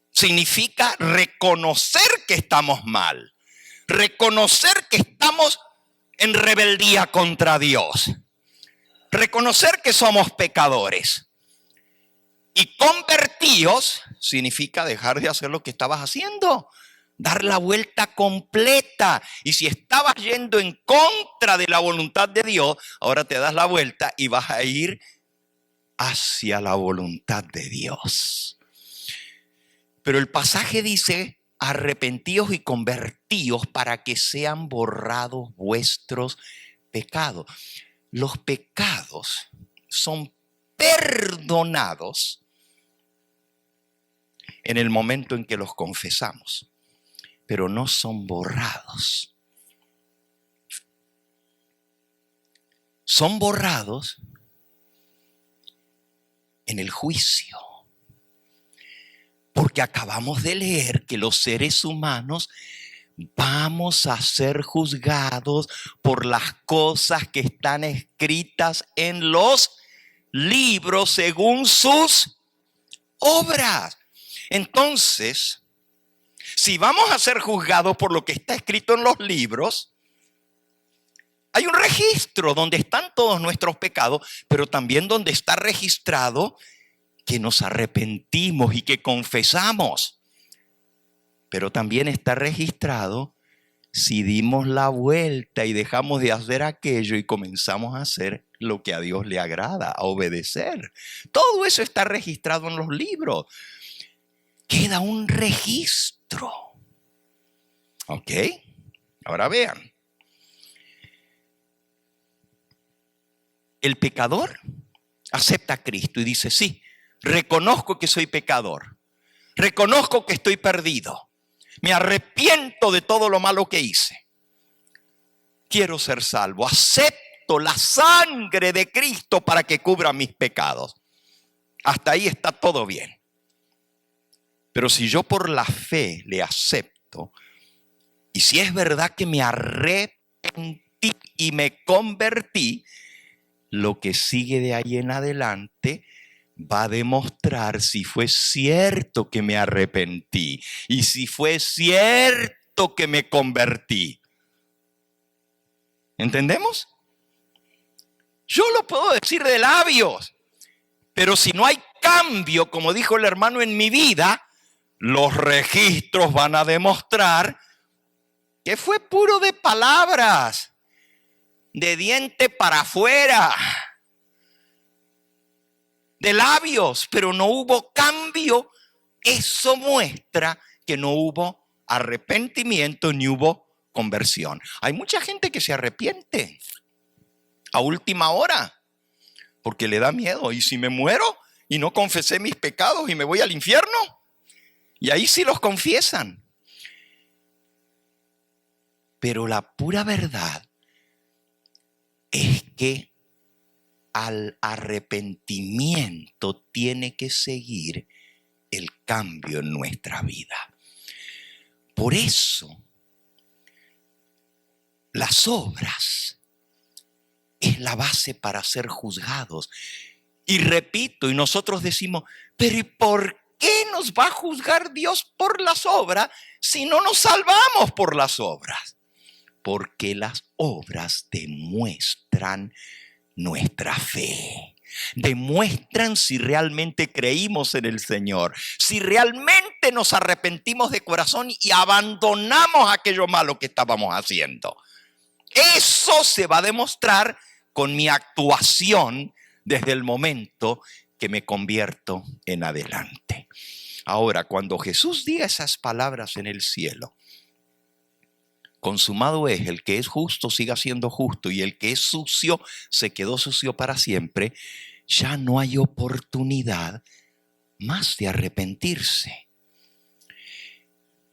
significa reconocer que estamos mal. Reconocer que estamos en rebeldía contra Dios. Reconocer que somos pecadores. Y convertíos significa dejar de hacer lo que estabas haciendo. Dar la vuelta completa. Y si estabas yendo en contra de la voluntad de Dios, ahora te das la vuelta y vas a ir hacia la voluntad de Dios. Pero el pasaje dice: arrepentíos y convertíos para que sean borrados vuestros pecados. Los pecados son perdonados en el momento en que los confesamos, pero no son borrados. Son borrados en el juicio. Porque acabamos de leer que los seres humanos vamos a ser juzgados por las cosas que están escritas en los libros según sus obras. Entonces, si vamos a ser juzgados por lo que está escrito en los libros, hay un registro donde están todos nuestros pecados, pero también donde está registrado que nos arrepentimos y que confesamos. Pero también está registrado si dimos la vuelta y dejamos de hacer aquello y comenzamos a hacer lo que a Dios le agrada, a obedecer. Todo eso está registrado en los libros. Queda un registro. ¿Ok? Ahora vean. El pecador acepta a Cristo y dice: sí, reconozco que soy pecador. Reconozco que estoy perdido. Me arrepiento de todo lo malo que hice. Quiero ser salvo. Acepto la sangre de Cristo para que cubra mis pecados. Hasta ahí está todo bien. Pero si yo por la fe le acepto, y si es verdad que me arrepentí y me convertí, lo que sigue de ahí en adelante va a demostrar si fue cierto que me arrepentí y si fue cierto que me convertí. ¿Entendemos? Yo lo puedo decir de labios, pero si no hay cambio, como dijo el hermano, en mi vida, los registros van a demostrar que fue puro de palabras, de diente para afuera, de labios, pero no hubo cambio. Eso muestra que no hubo arrepentimiento ni hubo conversión. Hay mucha gente que se arrepiente a última hora porque le da miedo. ¿Y si me muero y no confesé mis pecados y me voy al infierno? Y ahí sí los confiesan. Pero la pura verdad es que al arrepentimiento tiene que seguir el cambio en nuestra vida. Por eso, las obras es la base para ser juzgados. Y repito, y nosotros decimos, pero ¿y por qué nos va a juzgar Dios por las obras si no nos salvamos por las obras? Porque las obras demuestran nuestra fe. Demuestran si realmente creímos en el Señor, si realmente nos arrepentimos de corazón y abandonamos aquello malo que estábamos haciendo. Eso se va a demostrar con mi actuación desde el momento que me convierto en adelante. Ahora, cuando Jesús diga esas palabras en el cielo, consumado es, el que es justo siga siendo justo y el que es sucio se quedó sucio para siempre, ya no hay oportunidad más de arrepentirse.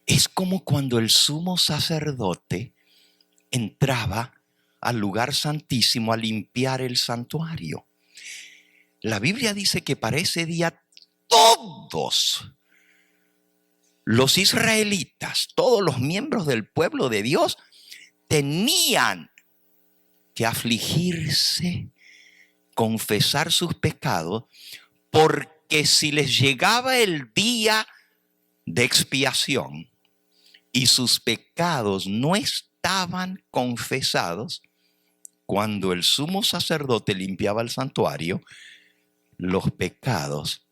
Es como cuando el sumo sacerdote entraba al lugar santísimo a limpiar el santuario. La Biblia dice que para ese día todos los israelitas, todos los miembros del pueblo de Dios, tenían que afligirse, confesar sus pecados, porque si les llegaba el día de expiación y sus pecados no estaban confesados, cuando el sumo sacerdote limpiaba el santuario, los pecados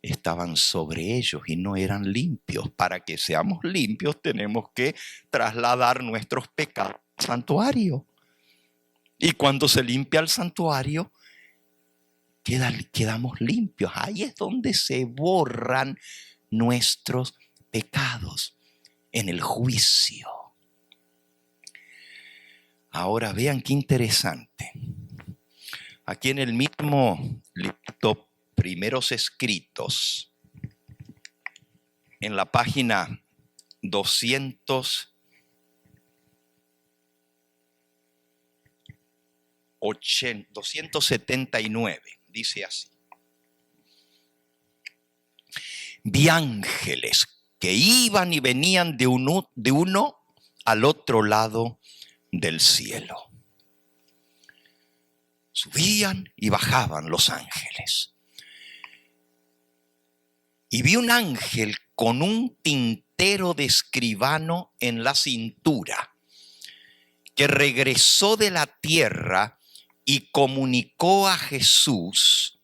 estaban sobre ellos y no eran limpios. Para que seamos limpios tenemos que trasladar nuestros pecados al santuario. Y cuando se limpia el santuario, quedamos limpios. Ahí es donde se borran nuestros pecados, en el juicio. Ahora vean qué interesante. Aquí en el mismo libro Primeros Escritos, en la página 279, dice así: vi ángeles que iban y venían de uno al otro lado del cielo. Subían y bajaban los ángeles. Y vi un ángel con un tintero de escribano en la cintura, que regresó de la tierra y comunicó a Jesús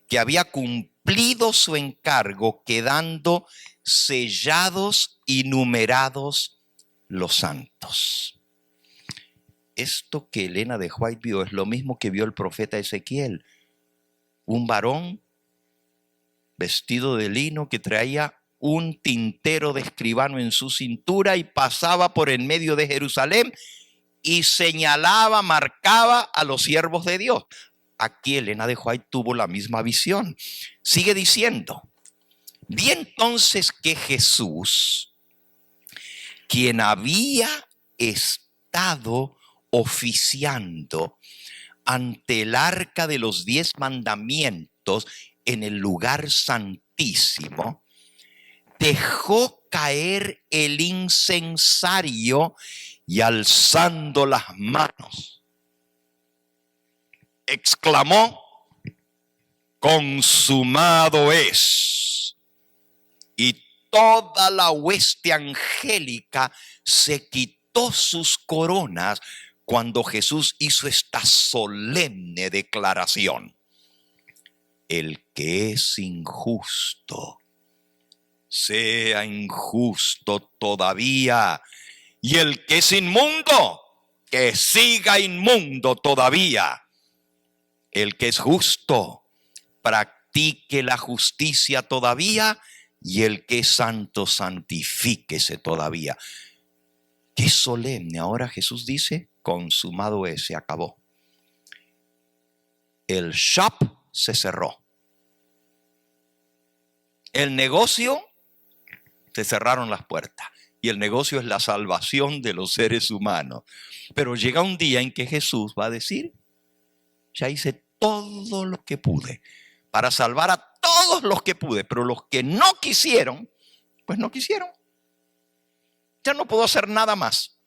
que había cumplido su encargo, quedando sellados y numerados los santos. Esto que Elena de White vio es lo mismo que vio el profeta Ezequiel. Un varón vestido de lino que traía un tintero de escribano en su cintura y pasaba por en medio de Jerusalén y señalaba, marcaba a los siervos de Dios. Aquí Elena de White tuvo la misma visión. Sigue diciendo: vi entonces que Jesús, quien había estado oficiando ante el arca de los 10 mandamientos en el lugar santísimo, dejó caer el incensario y alzando las manos, exclamó: consumado es. Y toda la hueste angélica se quitó sus coronas cuando Jesús hizo esta solemne declaración: el que es injusto, sea injusto todavía, y el que es inmundo, que siga inmundo todavía. El que es justo, practique la justicia todavía, y el que es santo, santifíquese todavía. Qué solemne. Ahora Jesús dice: consumado es, se acabó. El shop se cerró. El negocio, se cerraron las puertas. Y el negocio es la salvación de los seres humanos. Pero llega un día en que Jesús va a decir: ya hice todo lo que pude para salvar a todos los que pude, pero los que no quisieron, pues no quisieron. Ya no puedo hacer nada más.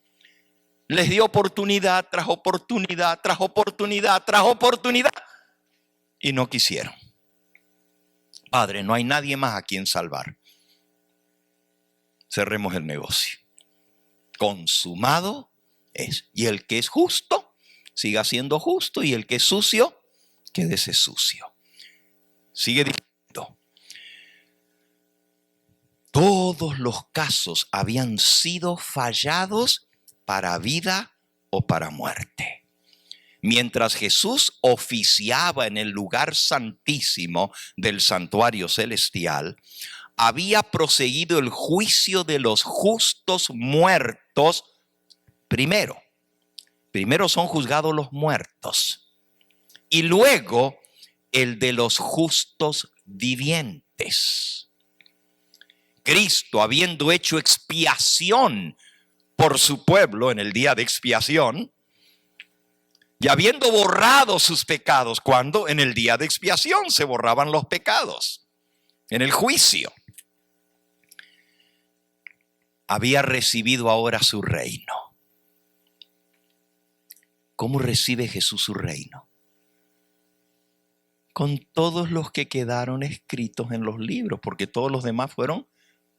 Les dio oportunidad tras oportunidad, tras oportunidad, tras oportunidad, y no quisieron. Padre, no hay nadie más a quien salvar. Cerremos el negocio. Consumado es. Y el que es justo, siga siendo justo, y el que es sucio, quédese sucio. Sigue diciendo: todos los casos habían sido fallados para vida o para muerte. Mientras Jesús oficiaba en el lugar santísimo del santuario celestial, había proseguido el juicio de los justos muertos primero. Primero son juzgados los muertos y luego el de los justos vivientes. Cristo, habiendo hecho expiación por su pueblo en el día de expiación, y habiendo borrado sus pecados, cuando en el día de expiación se borraban los pecados, en el juicio, había recibido ahora su reino. ¿Cómo recibe Jesús su reino? Con todos los que quedaron escritos en los libros, porque todos los demás fueron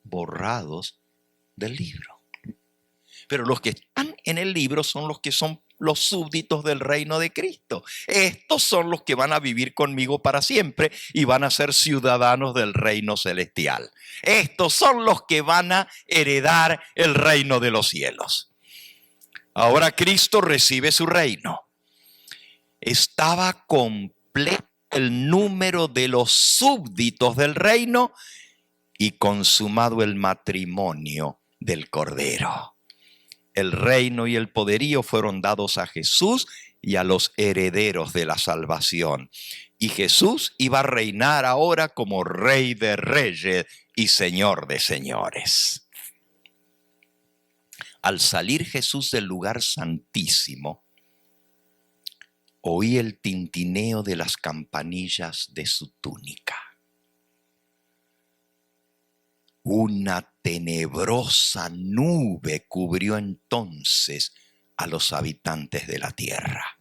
borrados del libro. Pero los que están en el libro son los que son los súbditos del reino de Cristo. Estos son los que van a vivir conmigo para siempre y van a ser ciudadanos del reino celestial. Estos son los que van a heredar el reino de los cielos. Ahora Cristo recibe su reino. Estaba completo el número de los súbditos del reino y consumado el matrimonio del Cordero. El reino y el poderío fueron dados a Jesús y a los herederos de la salvación. Y Jesús iba a reinar ahora como Rey de Reyes y Señor de Señores. Al salir Jesús del lugar santísimo, oí el tintineo de las campanillas de su túnica. Una tenebrosa nube cubrió entonces a los habitantes de la tierra.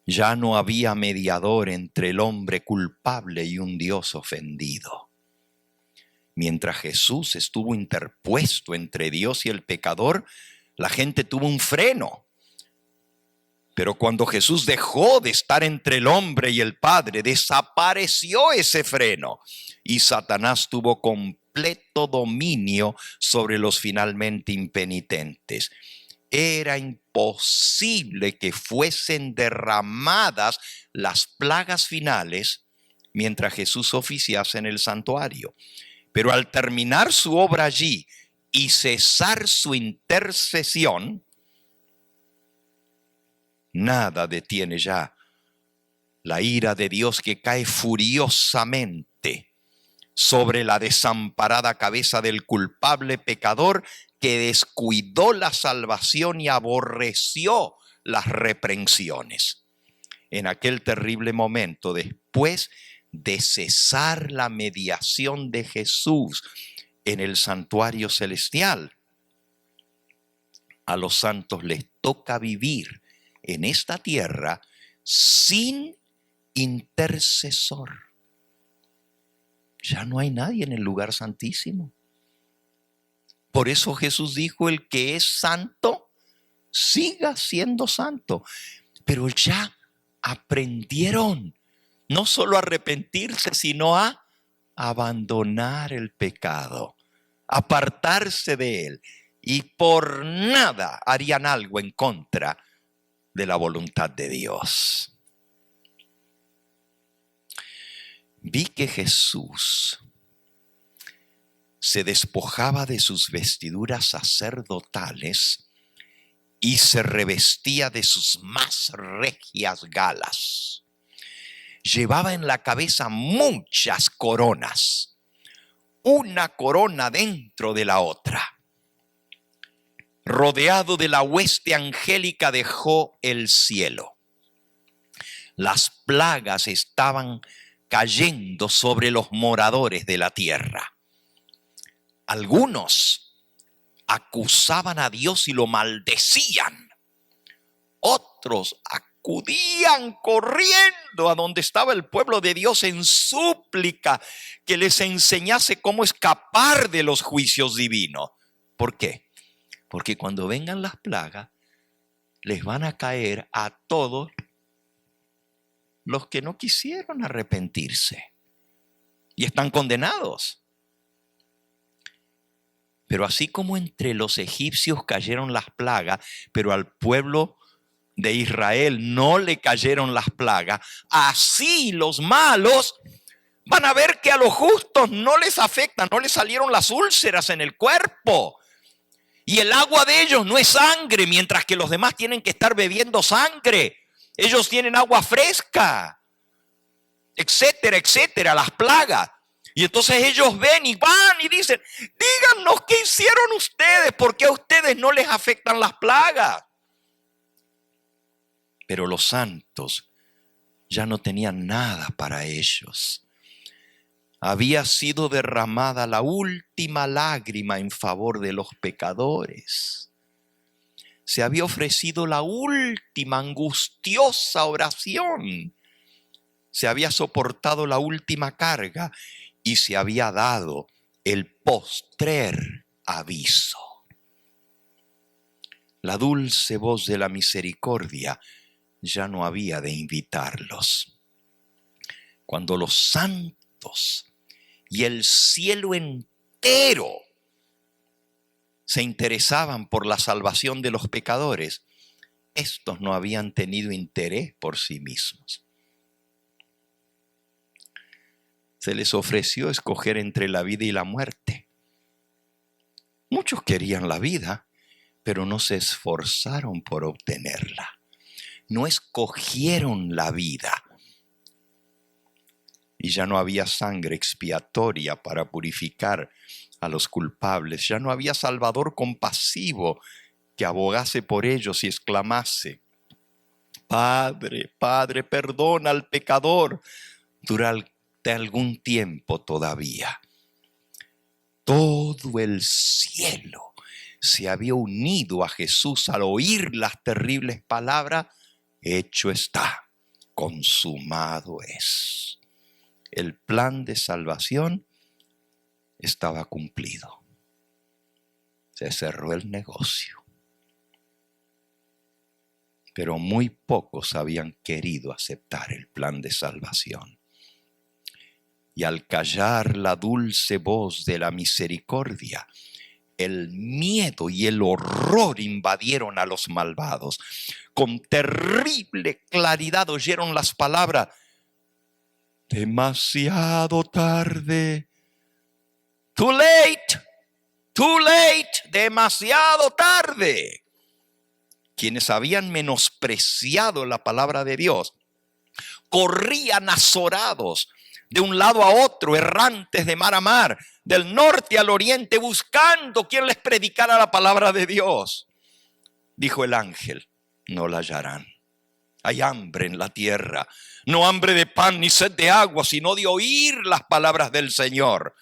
Ya no había mediador entre el hombre culpable y un Dios ofendido. Mientras Jesús estuvo interpuesto entre Dios y el pecador, la gente tuvo un freno. Pero cuando Jesús dejó de estar entre el hombre y el Padre, desapareció ese freno y Satanás tuvo completo dominio sobre los finalmente impenitentes. Era imposible que fuesen derramadas las plagas finales mientras Jesús oficiase en el santuario. Pero al terminar su obra allí y cesar su intercesión, nada detiene ya la ira de Dios que cae furiosamente sobre la desamparada cabeza del culpable pecador que descuidó la salvación y aborreció las reprensiones. En aquel terrible momento, después de cesar la mediación de Jesús en el santuario celestial, a los santos les toca vivir en esta tierra sin intercesor. Ya no hay nadie en el lugar santísimo. Por eso Jesús dijo: el que es santo, siga siendo santo. Pero ya aprendieron no solo a arrepentirse, sino a abandonar el pecado, apartarse de él, y por nada harían algo en contra de la voluntad de Dios. Vi que Jesús se despojaba de sus vestiduras sacerdotales y se revestía de sus más regias galas. Llevaba en la cabeza muchas coronas, una corona dentro de la otra. Rodeado de la hueste angélica dejó el cielo. Las plagas estaban cayendo sobre los moradores de la tierra. Algunos acusaban a Dios y lo maldecían. Otros acudían corriendo a donde estaba el pueblo de Dios en súplica que les enseñase cómo escapar de los juicios divinos. ¿Por qué? Porque cuando vengan las plagas, les van a caer a todos los que no quisieron arrepentirse y están condenados. Pero así como entre los egipcios cayeron las plagas, pero al pueblo de Israel no le cayeron las plagas, así los malos van a ver que a los justos no les afecta, no les salieron las úlceras en el cuerpo. Y el agua de ellos no es sangre, mientras que los demás tienen que estar bebiendo sangre. Ellos tienen agua fresca, etcétera, etcétera, las plagas. Y entonces ellos ven y van y dicen, díganos qué hicieron ustedes, porque a ustedes no les afectan las plagas. Pero los santos ya no tenían nada para ellos. Había sido derramada la última lágrima en favor de los pecadores. Se había ofrecido la última angustiosa oración. Se había soportado la última carga y se había dado el postrer aviso. La dulce voz de la misericordia ya no había de invitarlos. Cuando los santos y el cielo entero se interesaban por la salvación de los pecadores, estos no habían tenido interés por sí mismos. Se les ofreció escoger entre la vida y la muerte. Muchos querían la vida, pero no se esforzaron por obtenerla. No escogieron la vida. Y ya no había sangre expiatoria para purificar a los culpables. Ya no había Salvador compasivo que abogase por ellos y exclamase, Padre, Padre, perdona al pecador durante algún tiempo todavía. Todo el cielo se había unido a Jesús al oír las terribles palabras, hecho está, consumado es. El plan de salvación estaba cumplido. Se cerró el negocio. Pero muy pocos habían querido aceptar el plan de salvación. Y al callar la dulce voz de la misericordia, el miedo y el horror invadieron a los malvados. Con terrible claridad oyeron las palabras, demasiado tarde. Too late, demasiado tarde. Quienes habían menospreciado la palabra de Dios corrían azorados de un lado a otro, errantes de mar a mar, del norte al oriente, buscando quien les predicara la palabra de Dios. Dijo el ángel, no la hallarán. Hay hambre en la tierra, no hambre de pan ni sed de agua, sino de oír las palabras del Señor.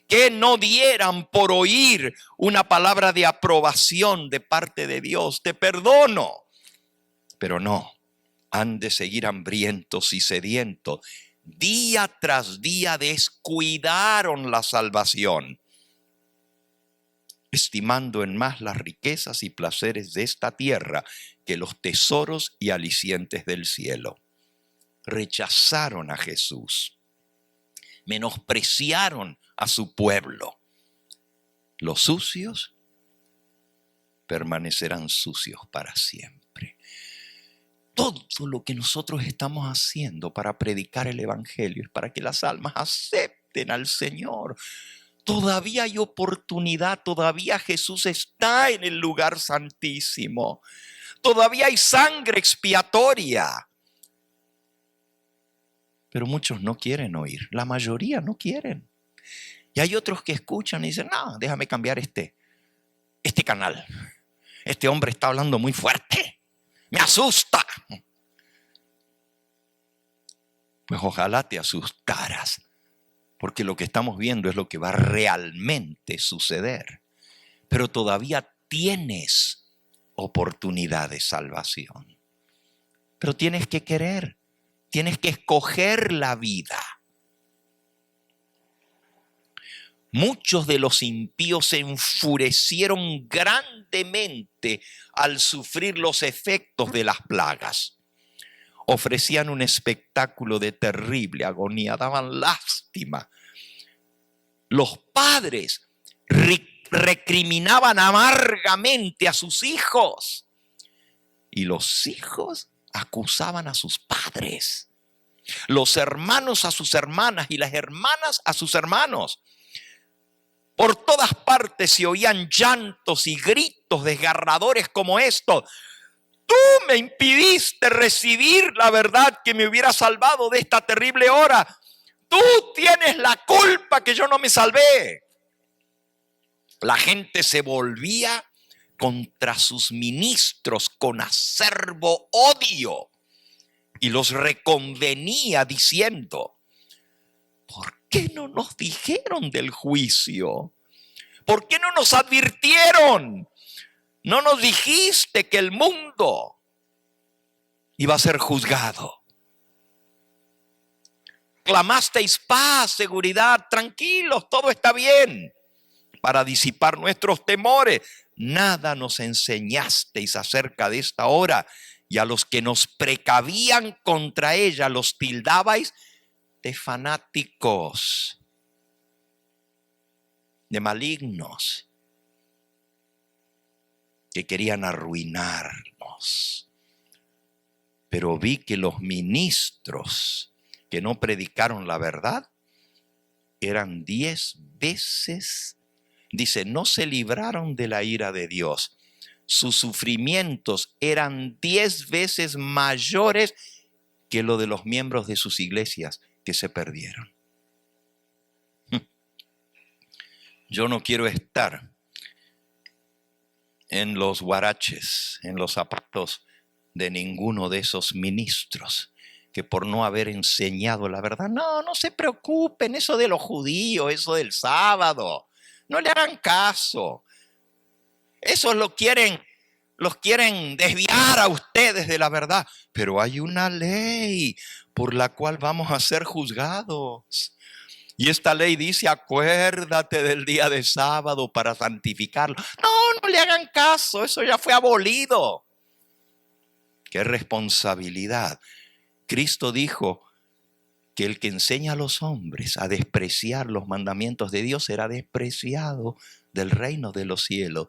Que no dieran por oír una palabra de aprobación de parte de Dios. Te perdono. Pero no, han de seguir hambrientos y sedientos. Día tras día descuidaron la salvación. estimando en más las riquezas y placeres de esta tierra que los tesoros y alicientes del cielo. Rechazaron a Jesús, menospreciaron a su pueblo. Los sucios permanecerán sucios para siempre. Todo lo que nosotros estamos haciendo para predicar el evangelio es para que las almas acepten al Señor. Todavía hay oportunidad, todavía Jesús está en el lugar santísimo. Todavía hay sangre expiatoria. Pero muchos no quieren oír, la mayoría no quieren. Y hay otros que escuchan y dicen, no, déjame cambiar este canal. Este hombre está hablando muy fuerte, me asusta. Pues ojalá te asustaras, porque lo que estamos viendo es lo que va a realmente suceder. Pero todavía tienes oportunidad de salvación. Pero tienes que querer, tienes que escoger la vida. Muchos de los impíos se enfurecieron grandemente al sufrir los efectos de las plagas. Ofrecían un espectáculo de terrible agonía, daban lástima. Los padres recriminaban amargamente a sus hijos y los hijos acusaban a sus padres. Los hermanos a sus hermanas y las hermanas a sus hermanos. Por todas partes se oían llantos y gritos desgarradores como estos. Tú me impidiste recibir la verdad que me hubiera salvado de esta terrible hora. Tú tienes la culpa que yo no me salvé. La gente se volvía contra sus ministros con acerbo odio y los reconvenía diciendo, ¿por qué no nos dijeron del juicio? ¿Por qué no nos advirtieron? No nos dijiste que el mundo iba a ser juzgado. Clamasteis paz, seguridad, tranquilos, todo está bien, para disipar nuestros temores. Nada nos enseñasteis acerca de esta hora, y a los que nos precavían contra ella los tildabais de fanáticos, de malignos, que querían arruinarnos. Pero vi que los ministros que no predicaron la verdad eran 10 veces, dice, no se libraron de la ira de Dios. Sus sufrimientos eran 10 veces mayores que lo de los miembros de sus iglesias que se perdieron. Yo no quiero estar en los huaraches, en los zapatos de ninguno de esos ministros que por no haber enseñado la verdad, no se preocupen, eso de los judíos, eso del sábado, no le hagan caso. Esos los quieren desviar a ustedes de la verdad, pero hay una ley por la cual vamos a ser juzgados. Y esta ley dice, acuérdate del día de sábado para santificarlo. No le hagan caso, eso ya fue abolido. ¡Qué responsabilidad! Cristo dijo que el que enseña a los hombres a despreciar los mandamientos de Dios será despreciado del reino de los cielos.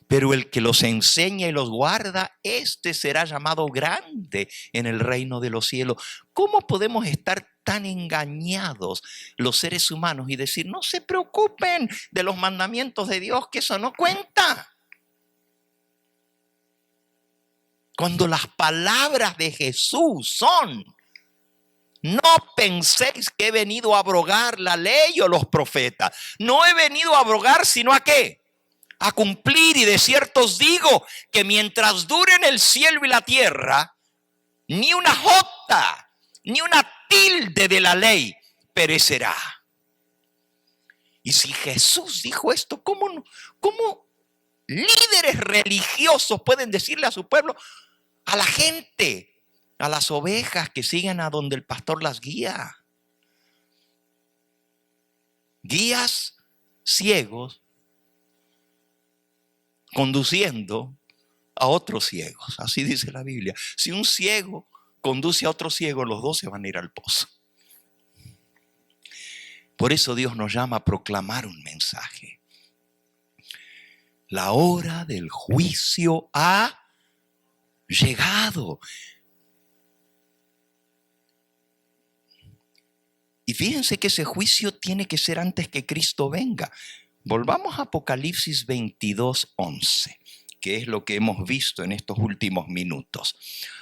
Pero el que los enseña y los guarda, este será llamado grande en el reino de los cielos. ¿Cómo podemos estar tan engañados los seres humanos y decir, no se preocupen de los mandamientos de Dios, que eso no cuenta? Cuando las palabras de Jesús son, no penséis que he venido a abrogar la ley o los profetas. No he venido a abrogar, sino ¿a qué? A cumplir. Y de cierto os digo que mientras duren el cielo y la tierra, ni una jota, ni una tilde de la ley perecerá. Y si Jesús dijo esto, ¿cómo líderes religiosos pueden decirle a su pueblo, a la gente, a las ovejas que siguen a donde el pastor las guía? Guías ciegos conduciendo a otros ciegos. Así dice la Biblia. Si un ciego conduce a otro ciego, los dos se van a ir al pozo. Por eso Dios nos llama a proclamar un mensaje. La hora del juicio ha llegado. Y fíjense que ese juicio tiene que ser antes que Cristo venga. Volvamos a Apocalipsis 22:11, que es lo que hemos visto en estos últimos minutos.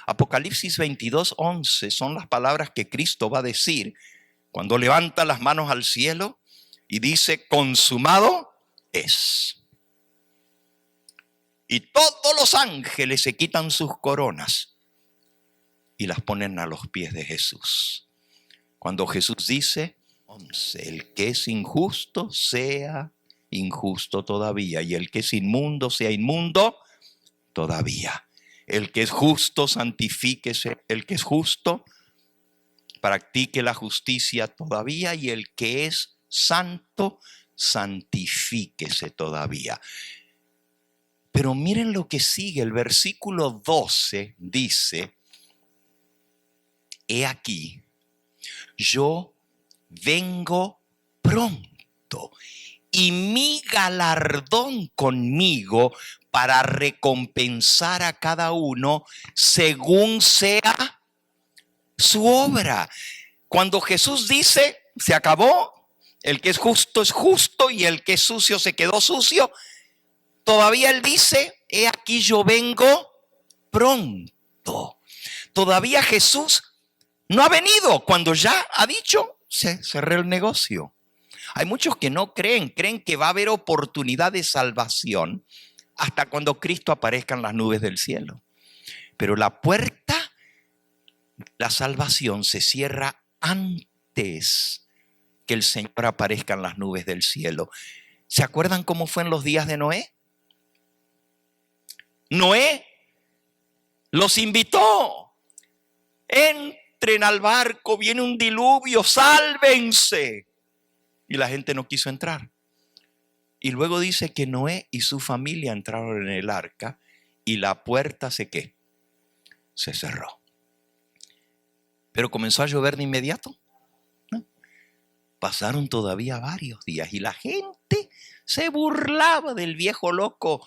Apocalipsis 22:11 son las palabras que Cristo va a decir cuando levanta las manos al cielo y dice: consumado es. Y todos los ángeles se quitan sus coronas y las ponen a los pies de Jesús. Cuando Jesús dice: el que es injusto sea injusto todavía, y el que es inmundo sea inmundo todavía. El que es justo santifíquese, el que es justo practique la justicia todavía, y el que es santo santifíquese todavía. Pero miren lo que sigue, el versículo 12 dice: he aquí, yo vengo pronto, y mi galardón conmigo para recompensar a cada uno según sea su obra. Cuando Jesús dice: se acabó, el que es justo y el que es sucio se quedó sucio, todavía Él dice: he aquí yo vengo pronto. Todavía Jesús no ha venido cuando ya ha dicho: se cerró el negocio. Hay muchos que no creen que va a haber oportunidad de salvación hasta cuando Cristo aparezca en las nubes del cielo. Pero la puerta, la salvación se cierra antes que el Señor aparezca en las nubes del cielo. ¿Se acuerdan cómo fue en los días de Noé? Noé los invitó: entren al barco, viene un diluvio, sálvense. Y la gente no quiso entrar. Y luego dice que Noé y su familia entraron en el arca y la puerta se cerró. Pero comenzó a llover de inmediato, ¿no? Pasaron todavía varios días y la gente se burlaba del viejo loco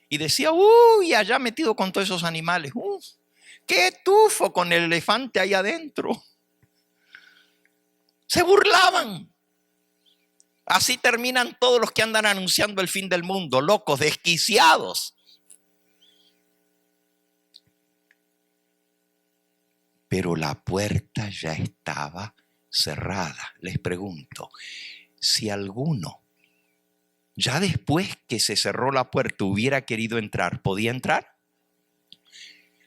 y decía: uy, allá metido con todos esos animales. ¡Qué tufo con el elefante ahí adentro! Se burlaban. Así terminan todos los que andan anunciando el fin del mundo, locos, desquiciados. Pero la puerta ya estaba cerrada. Les pregunto, si alguno, ya después que se cerró la puerta, hubiera querido entrar, ¿podía entrar?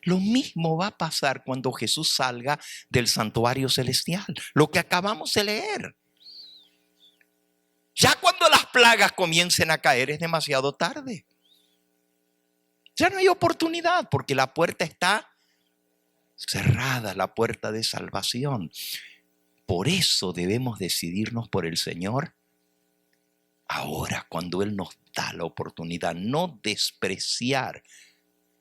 Lo mismo va a pasar cuando Jesús salga del santuario celestial, lo que acabamos de leer. Ya cuando las plagas comiencen a caer es demasiado tarde. Ya no hay oportunidad porque la puerta está cerrada, la puerta de salvación. Por eso debemos decidirnos por el Señor ahora, cuando Él nos da la oportunidad, no despreciar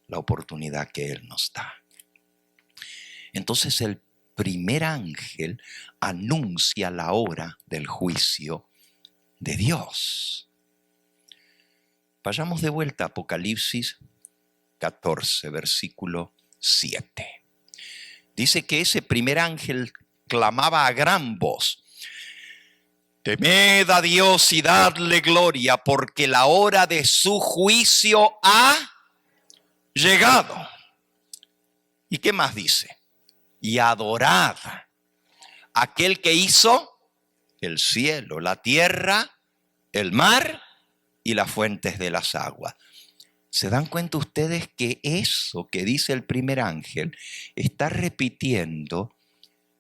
la oportunidad que Él nos da. Entonces el primer ángel anuncia la hora del juicio de Dios. Vayamos de vuelta a Apocalipsis 14, versículo 7. Dice que ese primer ángel clamaba a gran voz: temed a Dios y dadle gloria, porque la hora de su juicio ha llegado. ¿Y qué más dice? Y adorad a aquel que hizo el cielo, la tierra, el mar y las fuentes de las aguas. ¿Se dan cuenta ustedes que eso que dice el primer ángel está repitiendo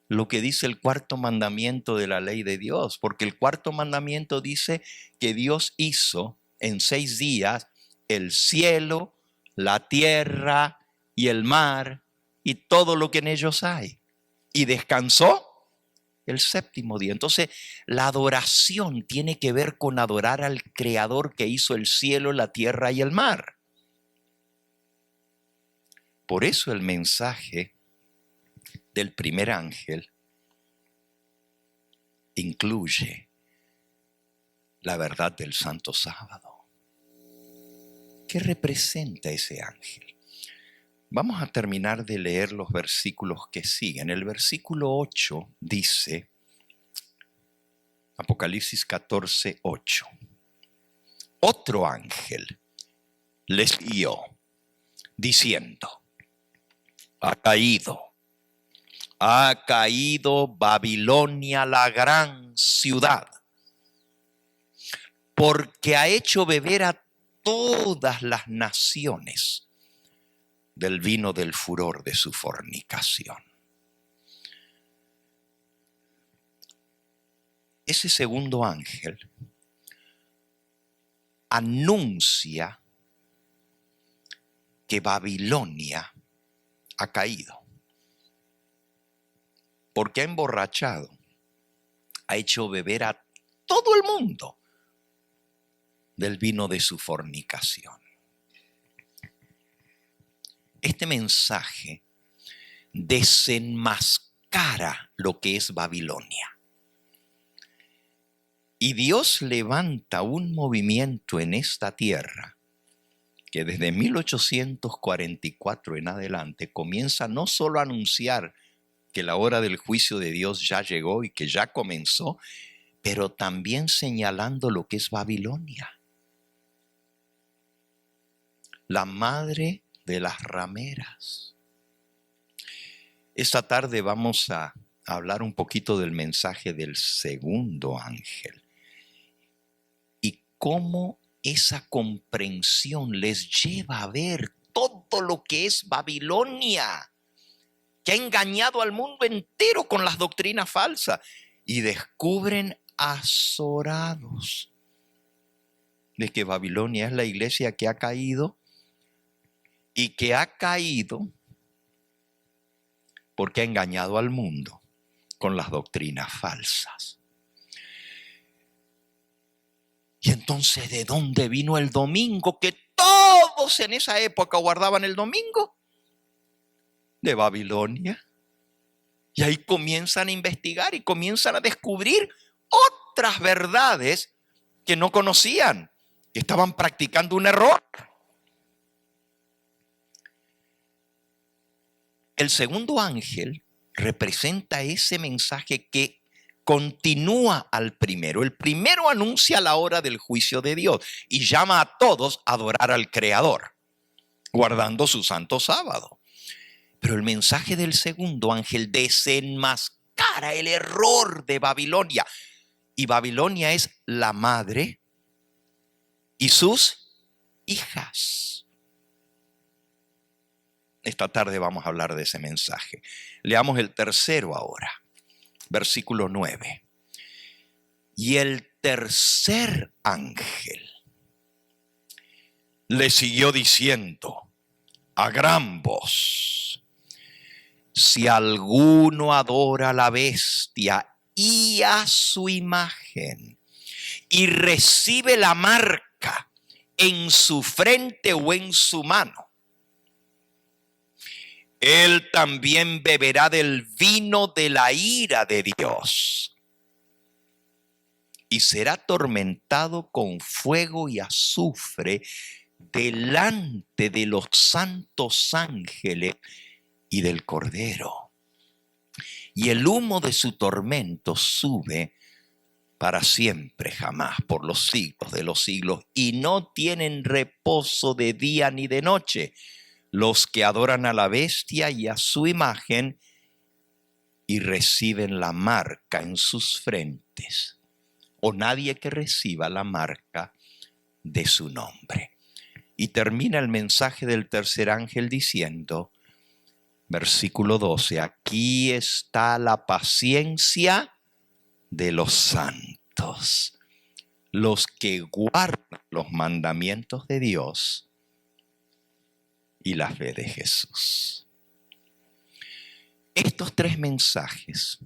lo que dice el cuarto mandamiento de la ley de Dios? Porque el cuarto mandamiento dice que Dios hizo en 6 días el cielo, la tierra y el mar y todo lo que en ellos hay. Y descansó el 7º día. Entonces, la adoración tiene que ver con adorar al Creador que hizo el cielo, la tierra y el mar. Por eso el mensaje del primer ángel incluye la verdad del Santo Sábado. ¿Qué representa ese ángel? Vamos a terminar de leer los versículos que siguen. El versículo 8 dice, Apocalipsis 14, 8. Otro ángel les guió, diciendo, ha caído Babilonia, la gran ciudad, porque ha hecho beber a todas las naciones del vino del furor de su fornicación. Ese segundo ángel anuncia que Babilonia ha caído, porque ha emborrachado, ha hecho beber a todo el mundo del vino de su fornicación. Este mensaje desenmascara lo que es Babilonia. Y Dios levanta un movimiento en esta tierra que desde 1844 en adelante comienza no solo a anunciar que la hora del juicio de Dios ya llegó y que ya comenzó, pero también señalando lo que es Babilonia, la madre de las rameras. Esta tarde vamos a hablar un poquito del mensaje del segundo ángel y cómo esa comprensión les lleva a ver todo lo que es Babilonia, que ha engañado al mundo entero con las doctrinas falsas, y descubren azorados de que Babilonia es la iglesia que ha caído, y que ha caído porque ha engañado al mundo con las doctrinas falsas. Y entonces, ¿de dónde vino el domingo? Que todos en esa época guardaban el domingo. De Babilonia. Y ahí comienzan a investigar y comienzan a descubrir otras verdades que no conocían, que estaban practicando un error. El segundo ángel representa ese mensaje que continúa al primero. El primero anuncia la hora del juicio de Dios y llama a todos a adorar al Creador, guardando su santo sábado. Pero el mensaje del segundo ángel desenmascara el error de Babilonia. Y Babilonia es la madre y sus hijas. Esta tarde vamos a hablar de ese mensaje. Leamos el tercero ahora, versículo 9. Y el tercer ángel le siguió diciendo a gran voz: si alguno adora a la bestia y a su imagen y recibe la marca en su frente o en su mano, él también beberá del vino de la ira de Dios y será atormentado con fuego y azufre delante de los santos ángeles y del Cordero. Y el humo de su tormento sube para siempre, jamás, por los siglos de los siglos, y no tienen reposo de día ni de noche los que adoran a la bestia y a su imagen y reciben la marca en sus frentes, o nadie que reciba la marca de su nombre. Y termina el mensaje del tercer ángel diciendo, versículo 12, aquí está la paciencia de los santos, los que guardan los mandamientos de Dios y la fe de Jesús. Estos tres mensajes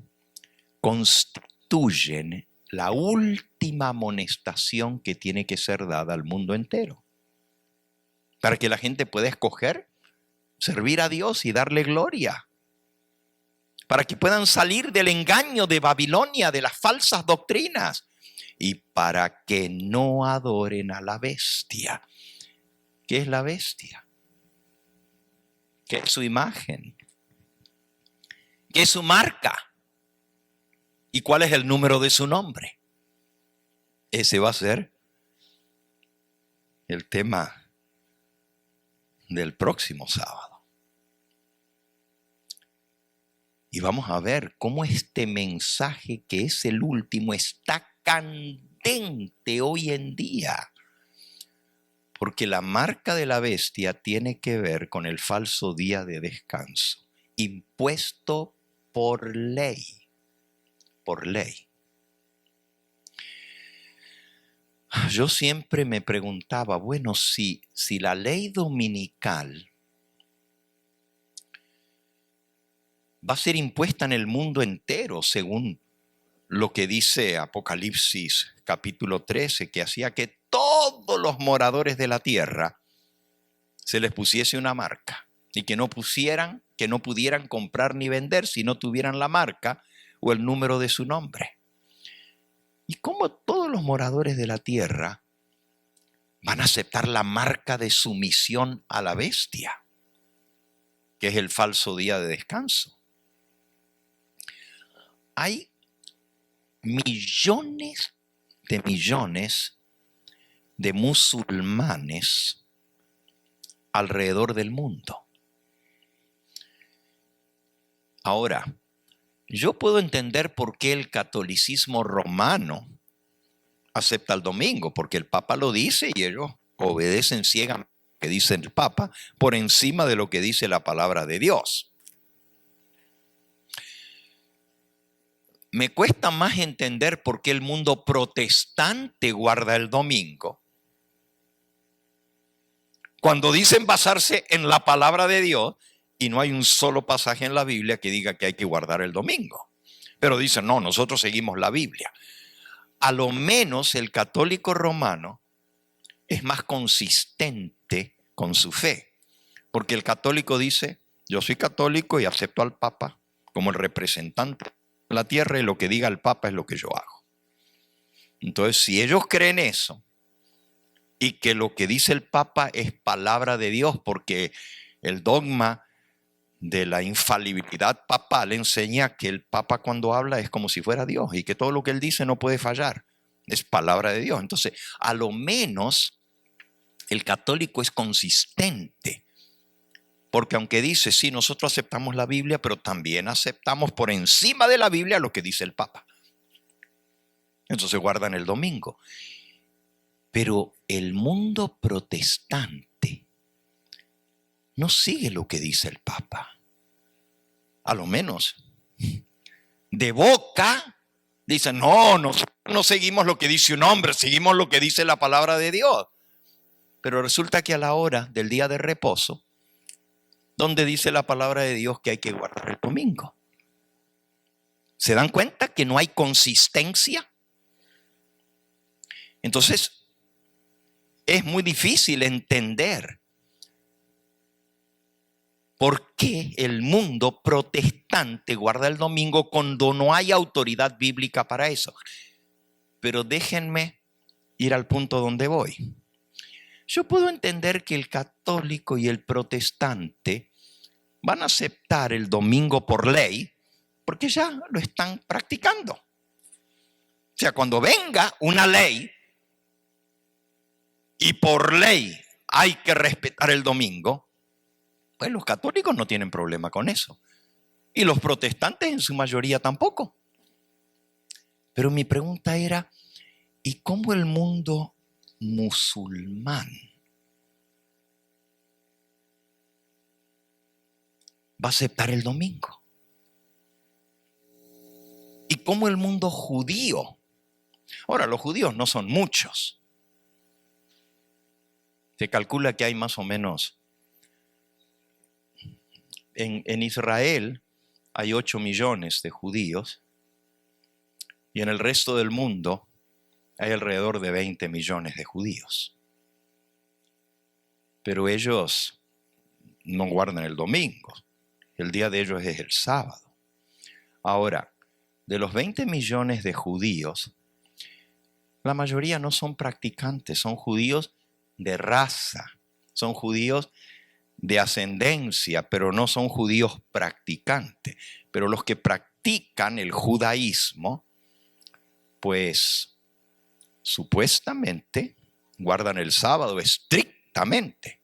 constituyen la última amonestación que tiene que ser dada al mundo entero, para que la gente pueda escoger servir a Dios y darle gloria, para que puedan salir del engaño de Babilonia, de las falsas doctrinas, y para que no adoren a la bestia. ¿Qué es la bestia? ¿Qué es su imagen? ¿Qué es su marca? ¿Y cuál es el número de su nombre? Ese va a ser el tema del próximo sábado. Y vamos a ver cómo este mensaje, que es el último, está candente hoy en día. Porque la marca de la bestia tiene que ver con el falso día de descanso, impuesto por ley. Por ley. Yo siempre me preguntaba, bueno, si la ley dominical va a ser impuesta en el mundo entero, según lo que dice Apocalipsis capítulo 13, que hacía que todos los moradores de la tierra se les pusiese una marca y que no pudieran comprar ni vender si no tuvieran la marca o el número de su nombre. ¿Y cómo todos los moradores de la tierra van a aceptar la marca de sumisión a la bestia, que es el falso día de descanso? Hay millones de musulmanes alrededor del mundo. Ahora, yo puedo entender por qué el catolicismo romano acepta el domingo, porque el Papa lo dice y ellos obedecen ciegamente lo que dice el Papa por encima de lo que dice la palabra de Dios. Me cuesta más entender por qué el mundo protestante guarda el domingo, cuando dicen basarse en la palabra de Dios y no hay un solo pasaje en la Biblia que diga que hay que guardar el domingo. Pero dicen, no, nosotros seguimos la Biblia. A lo menos el católico romano es más consistente con su fe, porque el católico dice, yo soy católico y acepto al Papa como el representante de la tierra y lo que diga el Papa es lo que yo hago. Entonces, si ellos creen eso y que lo que dice el Papa es palabra de Dios, porque el dogma de la infalibilidad papal enseña que el Papa cuando habla es como si fuera Dios y que todo lo que él dice no puede fallar, es palabra de Dios. Entonces, a lo menos el católico es consistente, porque aunque dice, sí, nosotros aceptamos la Biblia, pero también aceptamos por encima de la Biblia lo que dice el Papa. Entonces guardan el domingo. Pero el mundo protestante no sigue lo que dice el Papa. A lo menos de boca dicen, no seguimos lo que dice un hombre, seguimos lo que dice la palabra de Dios. Pero resulta que a la hora del día de reposo, donde dice la palabra de Dios que hay que guardar el domingo, ¿se dan cuenta que no hay consistencia? Entonces, es muy difícil entender por qué el mundo protestante guarda el domingo cuando no hay autoridad bíblica para eso. Pero déjenme ir al punto donde voy. Yo puedo entender que el católico y el protestante van a aceptar el domingo por ley porque ya lo están practicando. O sea, cuando venga una ley y por ley hay que respetar el domingo, pues los católicos no tienen problema con eso. Y los protestantes en su mayoría tampoco. Pero mi pregunta era, ¿y cómo el mundo musulmán va a aceptar el domingo? ¿Y cómo el mundo judío? Ahora, los judíos no son muchos. Se calcula que hay más o menos, en Israel hay 8 millones de judíos y en el resto del mundo hay alrededor de 20 millones de judíos. Pero ellos no guardan el domingo. El día de ellos es el sábado. Ahora, de los 20 millones de judíos, la mayoría no son practicantes, son judíos de raza, son judíos de ascendencia, pero no son judíos practicantes. Pero los que practican el judaísmo, pues supuestamente guardan el sábado estrictamente.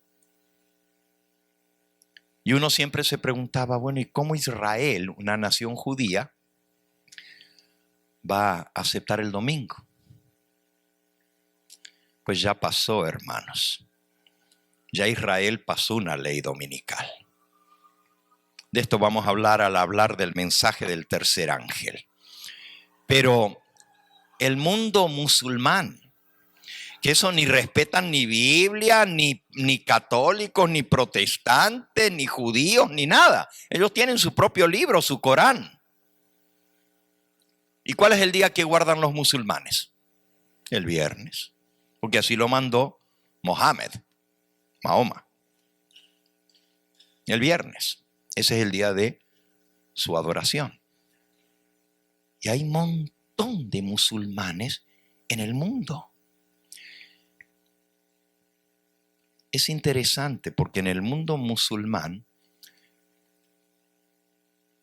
Y uno siempre se preguntaba, bueno, ¿y cómo Israel, una nación judía, va a aceptar el domingo? Pues ya pasó, hermanos. Ya Israel pasó una ley dominical. De esto vamos a hablar al hablar del mensaje del tercer ángel. Pero el mundo musulmán, que eso ni respetan ni Biblia, ni católicos, ni protestantes, ni judíos, ni nada. Ellos tienen su propio libro, su Corán. ¿Y cuál es el día que guardan los musulmanes? El viernes. Porque así lo mandó Mahoma. El viernes. Ese es el día de su adoración. Y hay un montón de musulmanes en el mundo. Es interesante porque en el mundo musulmán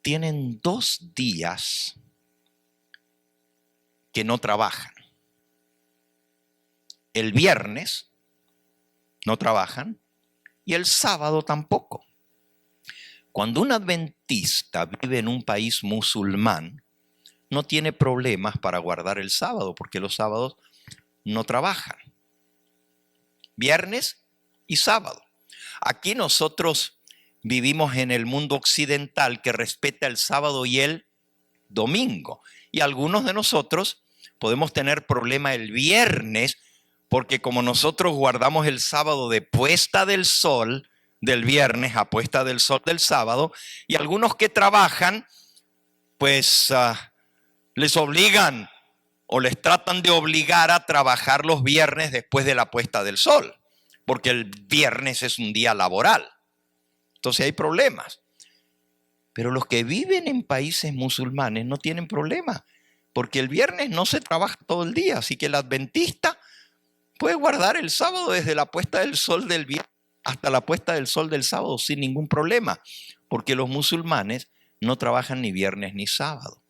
tienen 2 días que no trabajan. El viernes no trabajan y el sábado tampoco. Cuando un adventista vive en un país musulmán, no tiene problemas para guardar el sábado porque los sábados no trabajan. Viernes y sábado. Aquí nosotros vivimos en el mundo occidental que respeta el sábado y el domingo. Y algunos de nosotros podemos tener problema el viernes porque como nosotros guardamos el sábado de puesta del sol del viernes a puesta del sol del sábado, y algunos que trabajan pues les obligan o les tratan de obligar a trabajar los viernes después de la puesta del sol, porque el viernes es un día laboral. Entonces hay problemas. Pero los que viven en países musulmanes no tienen problema, porque el viernes no se trabaja todo el día, así que el adventista puede guardar el sábado desde la puesta del sol del viernes hasta la puesta del sol del sábado sin ningún problema, porque los musulmanes no trabajan ni viernes ni sábado.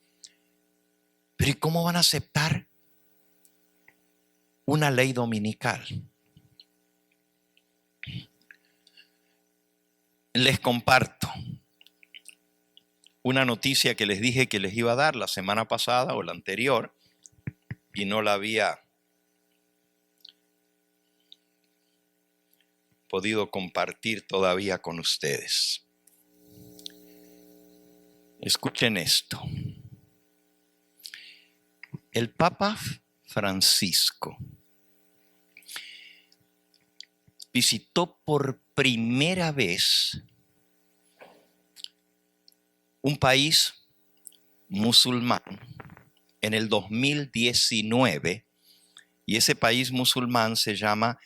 Pero ¿y cómo van a aceptar una ley dominical? Les comparto una noticia que les dije que les iba a dar la semana pasada o la anterior y no la había podido compartir todavía con ustedes. Escuchen esto. El Papa Francisco visitó por primera vez un país musulmán en el 2019 y ese país musulmán se llama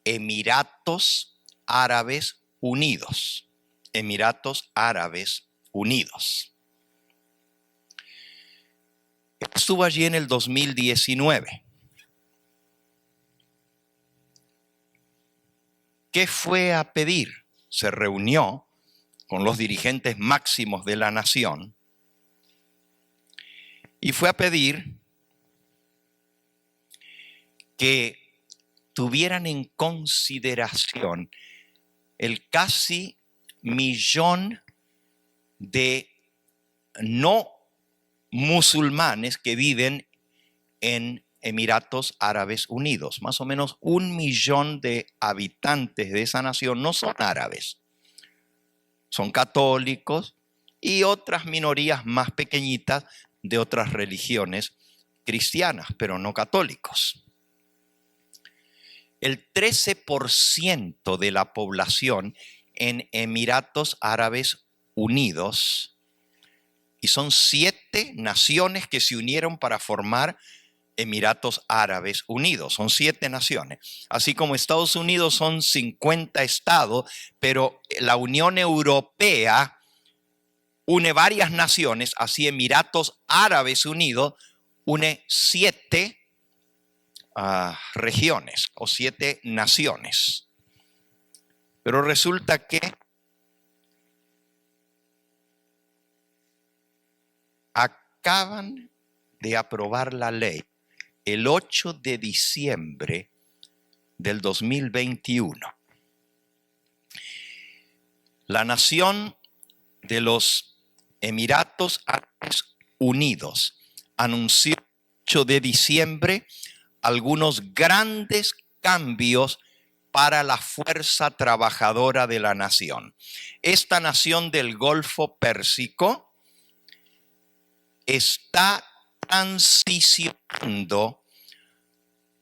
Emiratos Árabes Unidos. Emiratos Árabes Unidos. Estuvo allí en el 2019. ¿Qué fue a pedir? Se reunió con los dirigentes máximos de la nación y fue a pedir que tuvieran en consideración el casi 1 millón de no musulmanes que viven en Emiratos Árabes Unidos. Más o menos 1 millón de habitantes de esa nación no son árabes, son católicos y otras minorías más pequeñitas de otras religiones cristianas, pero no católicos. El 13% de la población en Emiratos Árabes Unidos, y son 7 naciones que se unieron para formar Emiratos Árabes Unidos. Son 7 naciones. Así como Estados Unidos son 50 estados, pero la Unión Europea une varias naciones, así Emiratos Árabes Unidos une 7 regiones o 7 naciones. Pero resulta que acaban de aprobar la ley el 8 de diciembre del 2021. La nación de los Emiratos Árabes Unidos anunció el 8 de diciembre algunos grandes cambios para la fuerza trabajadora de la nación. Esta nación del Golfo Pérsico está transicionando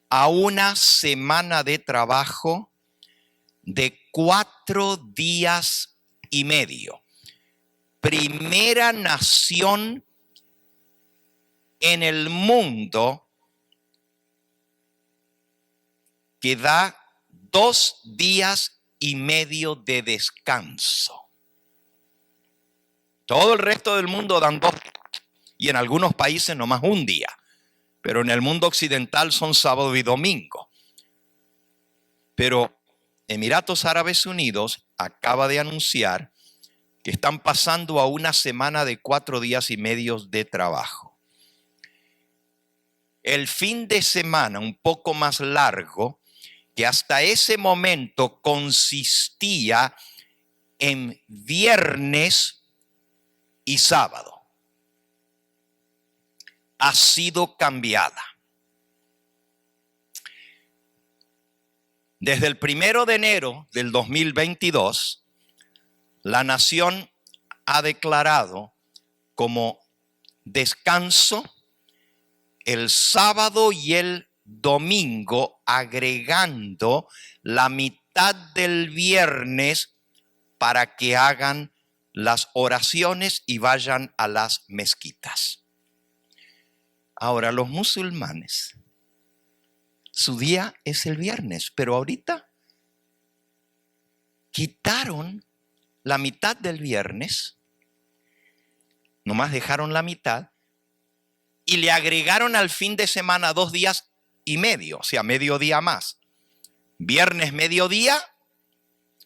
a una semana de trabajo de 4 días y medio. Primera nación en el mundo que da 2 días y medio de descanso. Todo el resto del mundo dan 2 días. Y en algunos países nomás 1 día. Pero en el mundo occidental son sábado y domingo. Pero Emiratos Árabes Unidos acaba de anunciar que están pasando a una semana de 4 días y medio de trabajo. El fin de semana un poco más largo, que hasta ese momento consistía en viernes y sábado, ha sido cambiada. Desde el 1 de enero del 2022, la nación ha declarado como descanso el sábado y el domingo, agregando la mitad del viernes para que hagan las oraciones y vayan a las mezquitas. Ahora, los musulmanes, su día es el viernes, pero ahorita quitaron la mitad del viernes, nomás dejaron la mitad, y le agregaron al fin de semana 2 días y medio, o sea, medio día más. Viernes mediodía,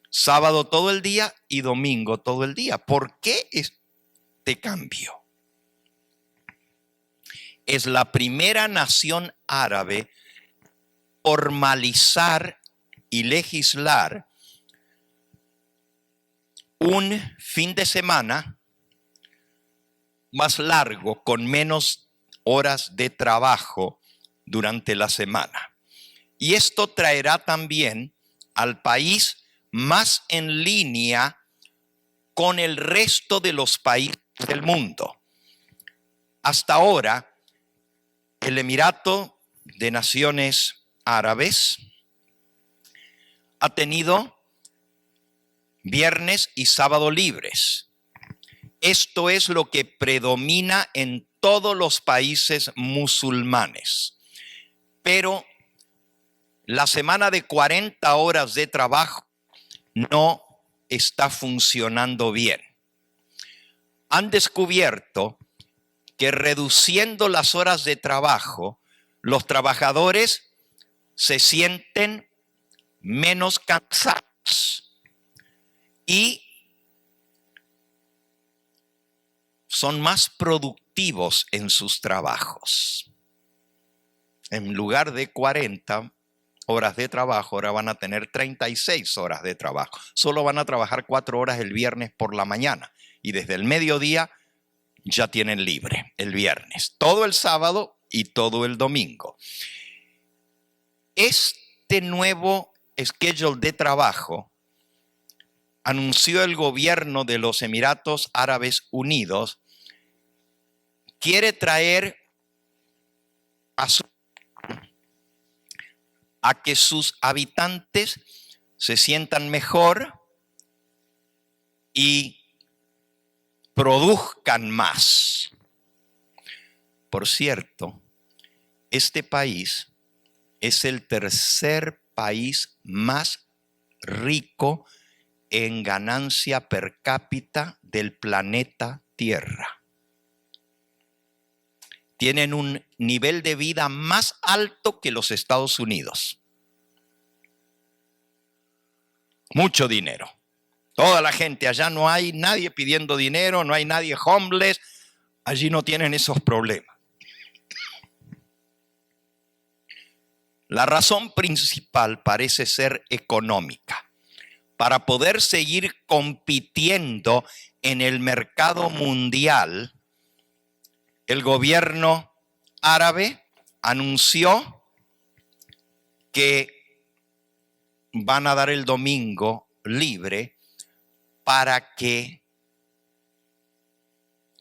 sábado todo el día y domingo todo el día. ¿Por qué este cambio? Es la primera nación árabe formalizar y legislar un fin de semana más largo, con menos horas de trabajo durante la semana. Y esto traerá también al país más en línea con el resto de los países del mundo. Hasta ahora, el Emirato de Naciones Árabes ha tenido viernes y sábado libres. Esto es lo que predomina en todos los países musulmanes. Pero la semana de 40 horas de trabajo no está funcionando bien. Han descubierto que reduciendo las horas de trabajo, los trabajadores se sienten menos cansados y son más productivos en sus trabajos. En lugar de 40 horas de trabajo, ahora van a tener 36 horas de trabajo. Solo van a trabajar 4 horas el viernes por la mañana y desde el mediodía ya tienen libre el viernes, todo el sábado y todo el domingo. Este nuevo schedule de trabajo anunció el gobierno de los Emiratos Árabes Unidos, quiere traer a que sus habitantes se sientan mejor y produzcan más. Por cierto, Este país es el tercer país más rico en ganancia per cápita del planeta Tierra. Tienen un nivel de vida más alto que los Estados Unidos. Mucho dinero. Toda la gente, allá no hay nadie pidiendo dinero, no hay nadie homeless. Allí no tienen esos problemas. La razón principal parece ser económica. Para poder seguir compitiendo en el mercado mundial, el gobierno árabe anunció que van a dar el domingo libre para que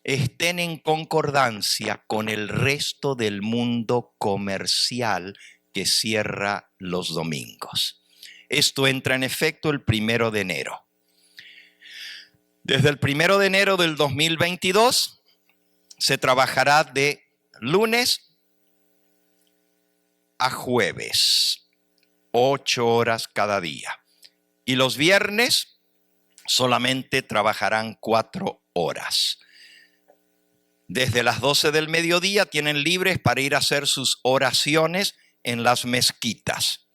estén en concordancia con el resto del mundo comercial que cierra los domingos. Esto entra en efecto el 1 de enero. Desde el 1 de enero del 2022 se trabajará de lunes a jueves, 8 horas cada día. Y los viernes solamente trabajarán 4 horas. Desde las 12 del mediodía tienen libres para ir a hacer sus oraciones en las mezquitas.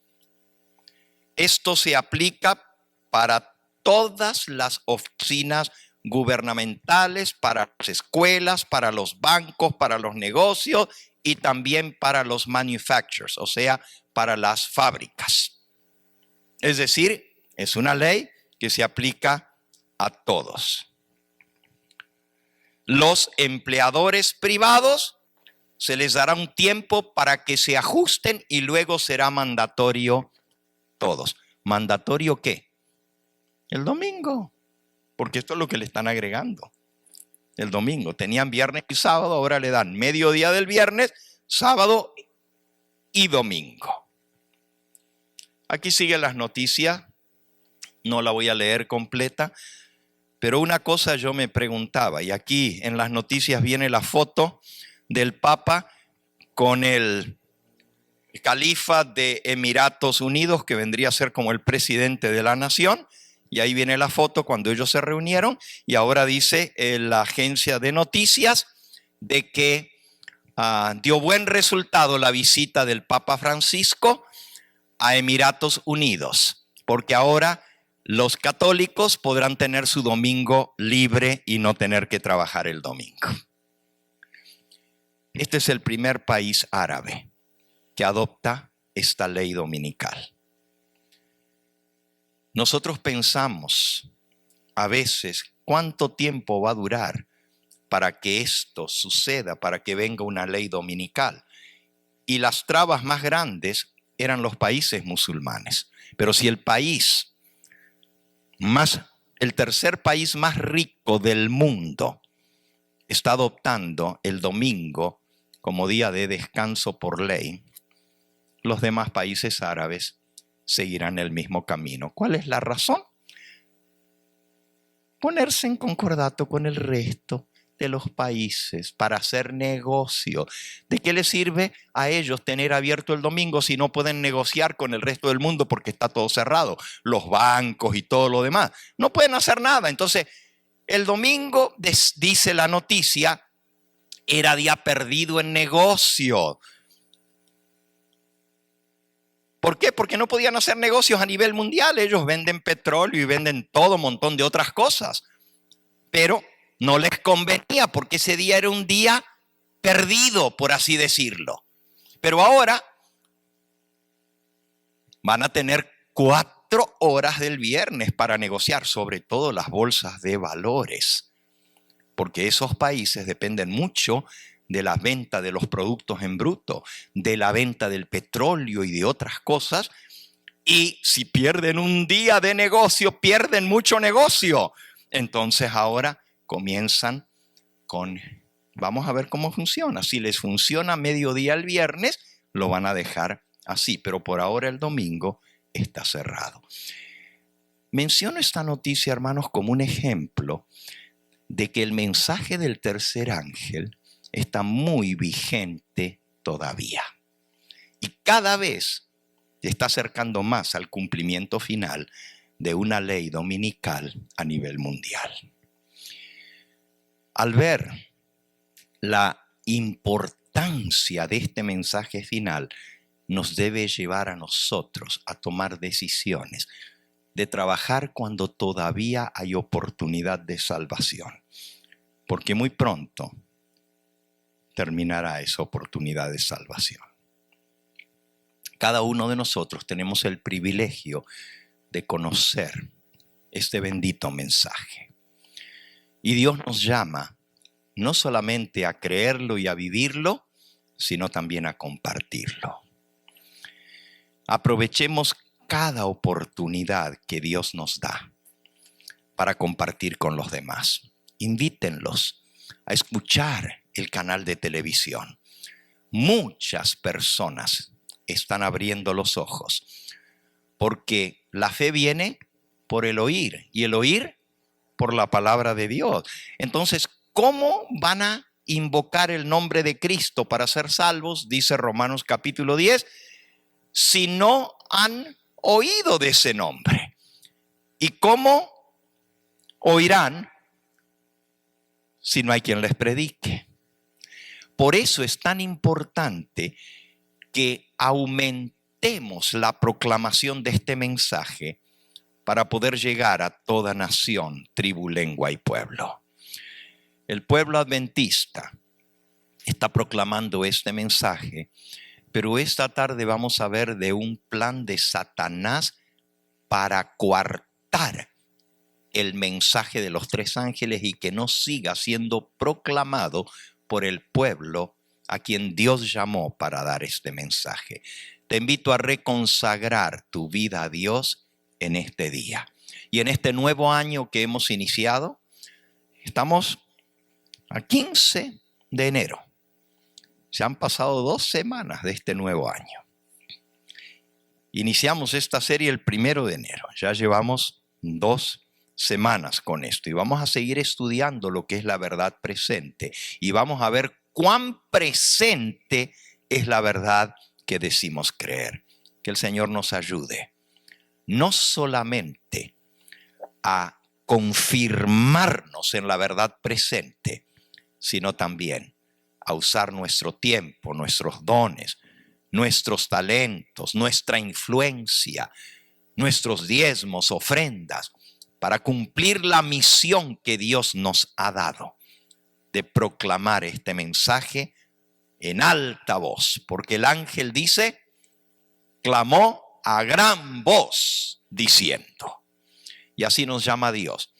Esto se aplica para todas las oficinas gubernamentales, para las escuelas, para los bancos, para los negocios y también para los manufacturers, o sea, para las fábricas. Es decir, es una ley que se aplica a todos. Los empleadores privados se les dará un tiempo para que se ajusten y luego será mandatorio todos. ¿Mandatorio qué? El domingo, porque esto es lo que le están agregando. El domingo, tenían viernes y sábado, ahora le dan mediodía del viernes, sábado y domingo. Aquí siguen las noticias, no la voy a leer completa, pero una cosa yo me preguntaba, y aquí en las noticias viene la foto del Papa con el califa de Emiratos Unidos, que vendría a ser como el presidente de la nación, y ahí viene la foto cuando ellos se reunieron, y ahora dice la agencia de noticias de que dio buen resultado la visita del Papa Francisco a Emiratos Unidos, porque ahora los católicos podrán tener su domingo libre y no tener que trabajar el domingo. Este es el primer país árabe que adopta esta ley dominical. Nosotros pensamos a veces cuánto tiempo va a durar para que esto suceda, para que venga una ley dominical. Y las trabas más grandes eran los países musulmanes. Pero si el tercer país más rico del mundo está adoptando el domingo como día de descanso por ley, los demás países árabes seguirán el mismo camino. ¿Cuál es la razón? Ponerse en concordato con el resto de los países para hacer negocio. ¿De qué les sirve a ellos tener abierto el domingo si no pueden negociar con el resto del mundo porque está todo cerrado? Los bancos y todo lo demás. No pueden hacer nada. Entonces, el domingo, dice la noticia, era día perdido en negocio. ¿Por qué? Porque no podían hacer negocios a nivel mundial. Ellos venden petróleo y venden todo un montón de otras cosas. Pero no les convenía porque ese día era un día perdido, por así decirlo. Pero ahora van a tener 4 horas del viernes para negociar, sobre todo las bolsas de valores. Porque esos países dependen mucho de la venta de los productos en bruto, de la venta del petróleo y de otras cosas. Y si pierden un día de negocio, pierden mucho negocio. Entonces ahora comienzan con, vamos a ver cómo funciona. Si les funciona mediodía el viernes, lo van a dejar así. Pero por ahora el domingo está cerrado. Menciono esta noticia, hermanos, como un ejemplo de que el mensaje del tercer ángel está muy vigente todavía. Y cada vez se está acercando más al cumplimiento final de una ley dominical a nivel mundial. Al ver la importancia de este mensaje final, nos debe llevar a nosotros a tomar decisiones de trabajar cuando todavía hay oportunidad de salvación, porque muy pronto terminará esa oportunidad de salvación. Cada uno de nosotros tenemos el privilegio de conocer este bendito mensaje. Y Dios nos llama no solamente a creerlo y a vivirlo, sino también a compartirlo. Aprovechemos cada oportunidad que Dios nos da para compartir con los demás. Invítenlos a escuchar el canal de televisión. Muchas personas están abriendo los ojos porque la fe viene por el oír y el oír por la palabra de Dios. Entonces, ¿cómo van a invocar el nombre de Cristo para ser salvos? Dice Romanos capítulo 10, si no han oído de ese nombre. ¿Y cómo oirán si no hay quien les predique? Por eso es tan importante que aumentemos la proclamación de este mensaje para poder llegar a toda nación, tribu, lengua y pueblo. El pueblo adventista está proclamando este mensaje, pero esta tarde vamos a ver de un plan de Satanás para coartar el mensaje de los tres ángeles y que no siga siendo proclamado por el pueblo a quien Dios llamó para dar este mensaje. Te invito a reconsagrar tu vida a Dios en este día. Y en este nuevo año que hemos iniciado, estamos a 15 de enero. Se han pasado 2 semanas de este nuevo año. Iniciamos esta serie el 1 de enero. Ya llevamos 2 semanas con esto y vamos a seguir estudiando lo que es la verdad presente y vamos a ver cuán presente es la verdad que decimos creer. Que el Señor nos ayude no solamente a confirmarnos en la verdad presente, sino también a usar nuestro tiempo, nuestros dones, nuestros talentos, nuestra influencia, nuestros diezmos, ofrendas, para cumplir la misión que Dios nos ha dado de proclamar este mensaje en alta voz. Porque el ángel dice, clamó a gran voz diciendo. Y así nos llama Dios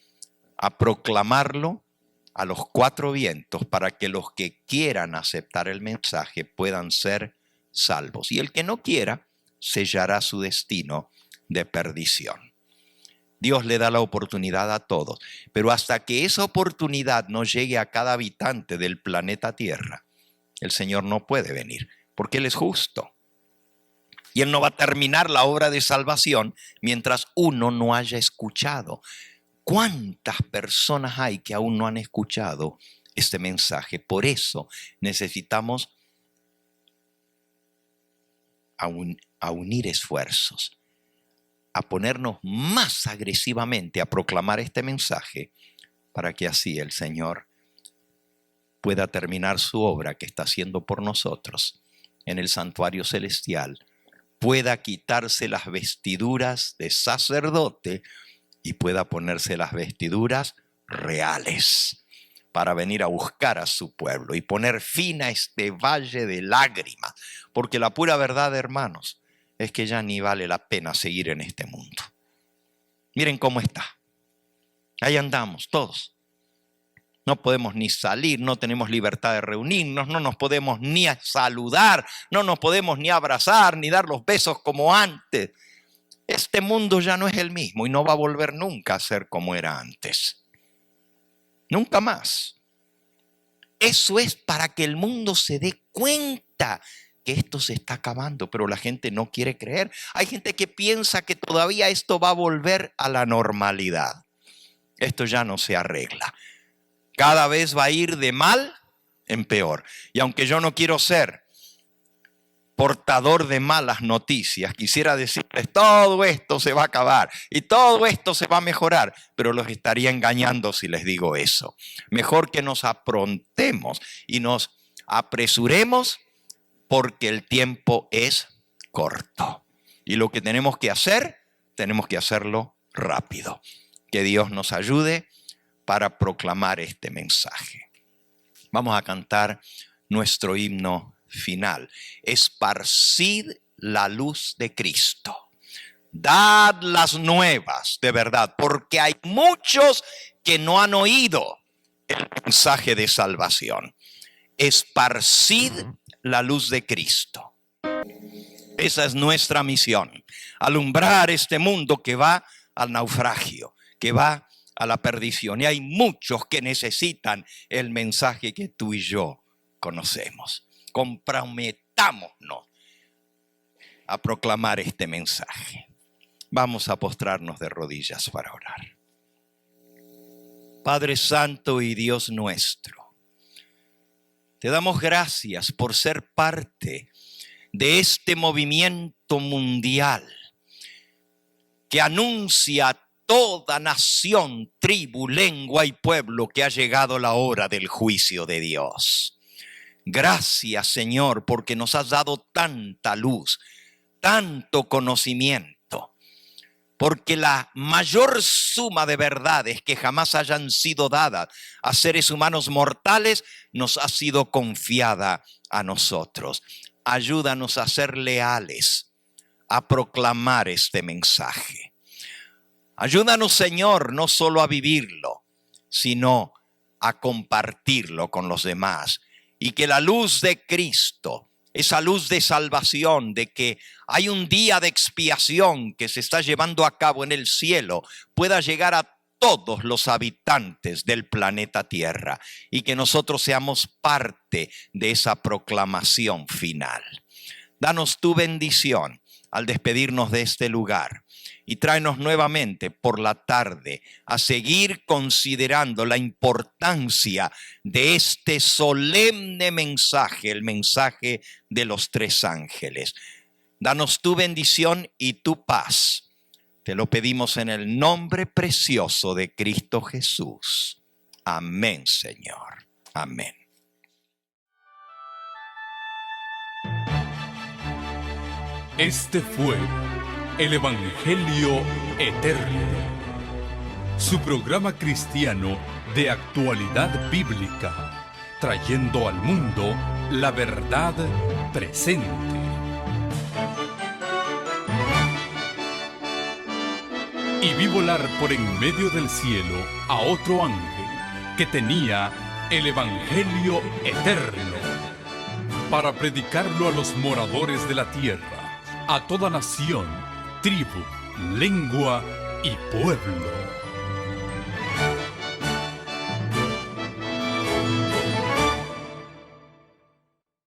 a proclamarlo a los 4 vientos para que los que quieran aceptar el mensaje puedan ser salvos. Y el que no quiera sellará su destino de perdición. Dios le da la oportunidad a todos, pero hasta que esa oportunidad no llegue a cada habitante del planeta Tierra, el Señor no puede venir, porque Él es justo. Y Él no va a terminar la obra de salvación mientras uno no haya escuchado. ¿Cuántas personas hay que aún no han escuchado este mensaje? Por eso necesitamos unir esfuerzos, a ponernos más agresivamente a proclamar este mensaje para que así el Señor pueda terminar su obra que está haciendo por nosotros en el santuario celestial, pueda quitarse las vestiduras de sacerdote y pueda ponerse las vestiduras reales para venir a buscar a su pueblo y poner fin a este valle de lágrimas, porque la pura verdad, hermanos, es que ya ni vale la pena seguir en este mundo. Miren cómo está. Ahí andamos todos. No podemos ni salir, no tenemos libertad de reunirnos, no nos podemos ni saludar, no nos podemos ni abrazar, ni dar los besos como antes. Este mundo ya no es el mismo y no va a volver nunca a ser como era antes. Nunca más. Eso es para que el mundo se dé cuenta que esto se está acabando, pero la gente no quiere creer. Hay gente que piensa que todavía esto va a volver a la normalidad. Esto ya no se arregla. Cada vez va a ir de mal en peor. Y aunque yo no quiero ser portador de malas noticias, quisiera decirles todo esto se va a acabar y todo esto se va a mejorar, pero los estaría engañando si les digo eso. Mejor que nos aprontemos y nos apresuremos porque el tiempo es corto. Y lo que tenemos que hacerlo rápido. Que Dios nos ayude para proclamar este mensaje. Vamos a cantar nuestro himno final. Esparcid la luz de Cristo. Dad las nuevas de verdad, porque hay muchos que no han oído el mensaje de salvación. Esparcid la luz de Cristo. Esa es nuestra misión. Alumbrar este mundo que va al naufragio, que va a la perdición. Y hay muchos que necesitan el mensaje que tú y yo conocemos. Comprometámonos a proclamar este mensaje. Vamos a postrarnos de rodillas para orar. Padre Santo y Dios nuestro, te damos gracias por ser parte de este movimiento mundial que anuncia a toda nación, tribu, lengua y pueblo que ha llegado la hora del juicio de Dios. Gracias, Señor, porque nos has dado tanta luz, tanto conocimiento, porque la mayor suma de verdades que jamás hayan sido dadas a seres humanos mortales nos ha sido confiada a nosotros. Ayúdanos a ser leales, a proclamar este mensaje. Ayúdanos, Señor, no solo a vivirlo, sino a compartirlo con los demás. Y que la luz de Cristo, esa luz de salvación, de que hay un día de expiación que se está llevando a cabo en el cielo, pueda llegar a todos los habitantes del planeta Tierra y que nosotros seamos parte de esa proclamación final. Danos tu bendición al despedirnos de este lugar. Y tráenos nuevamente por la tarde a seguir considerando la importancia de este solemne mensaje, el mensaje de los 3 ángeles. Danos tu bendición y tu paz. Te lo pedimos en el nombre precioso de Cristo Jesús. Amén, Señor. Amén. Este fue el Evangelio Eterno, su programa cristiano de actualidad bíblica, trayendo al mundo la verdad presente. Y vi volar por en medio del cielo a otro ángel que tenía el Evangelio Eterno para predicarlo a los moradores de la tierra, a toda nación, tribu, lengua y pueblo.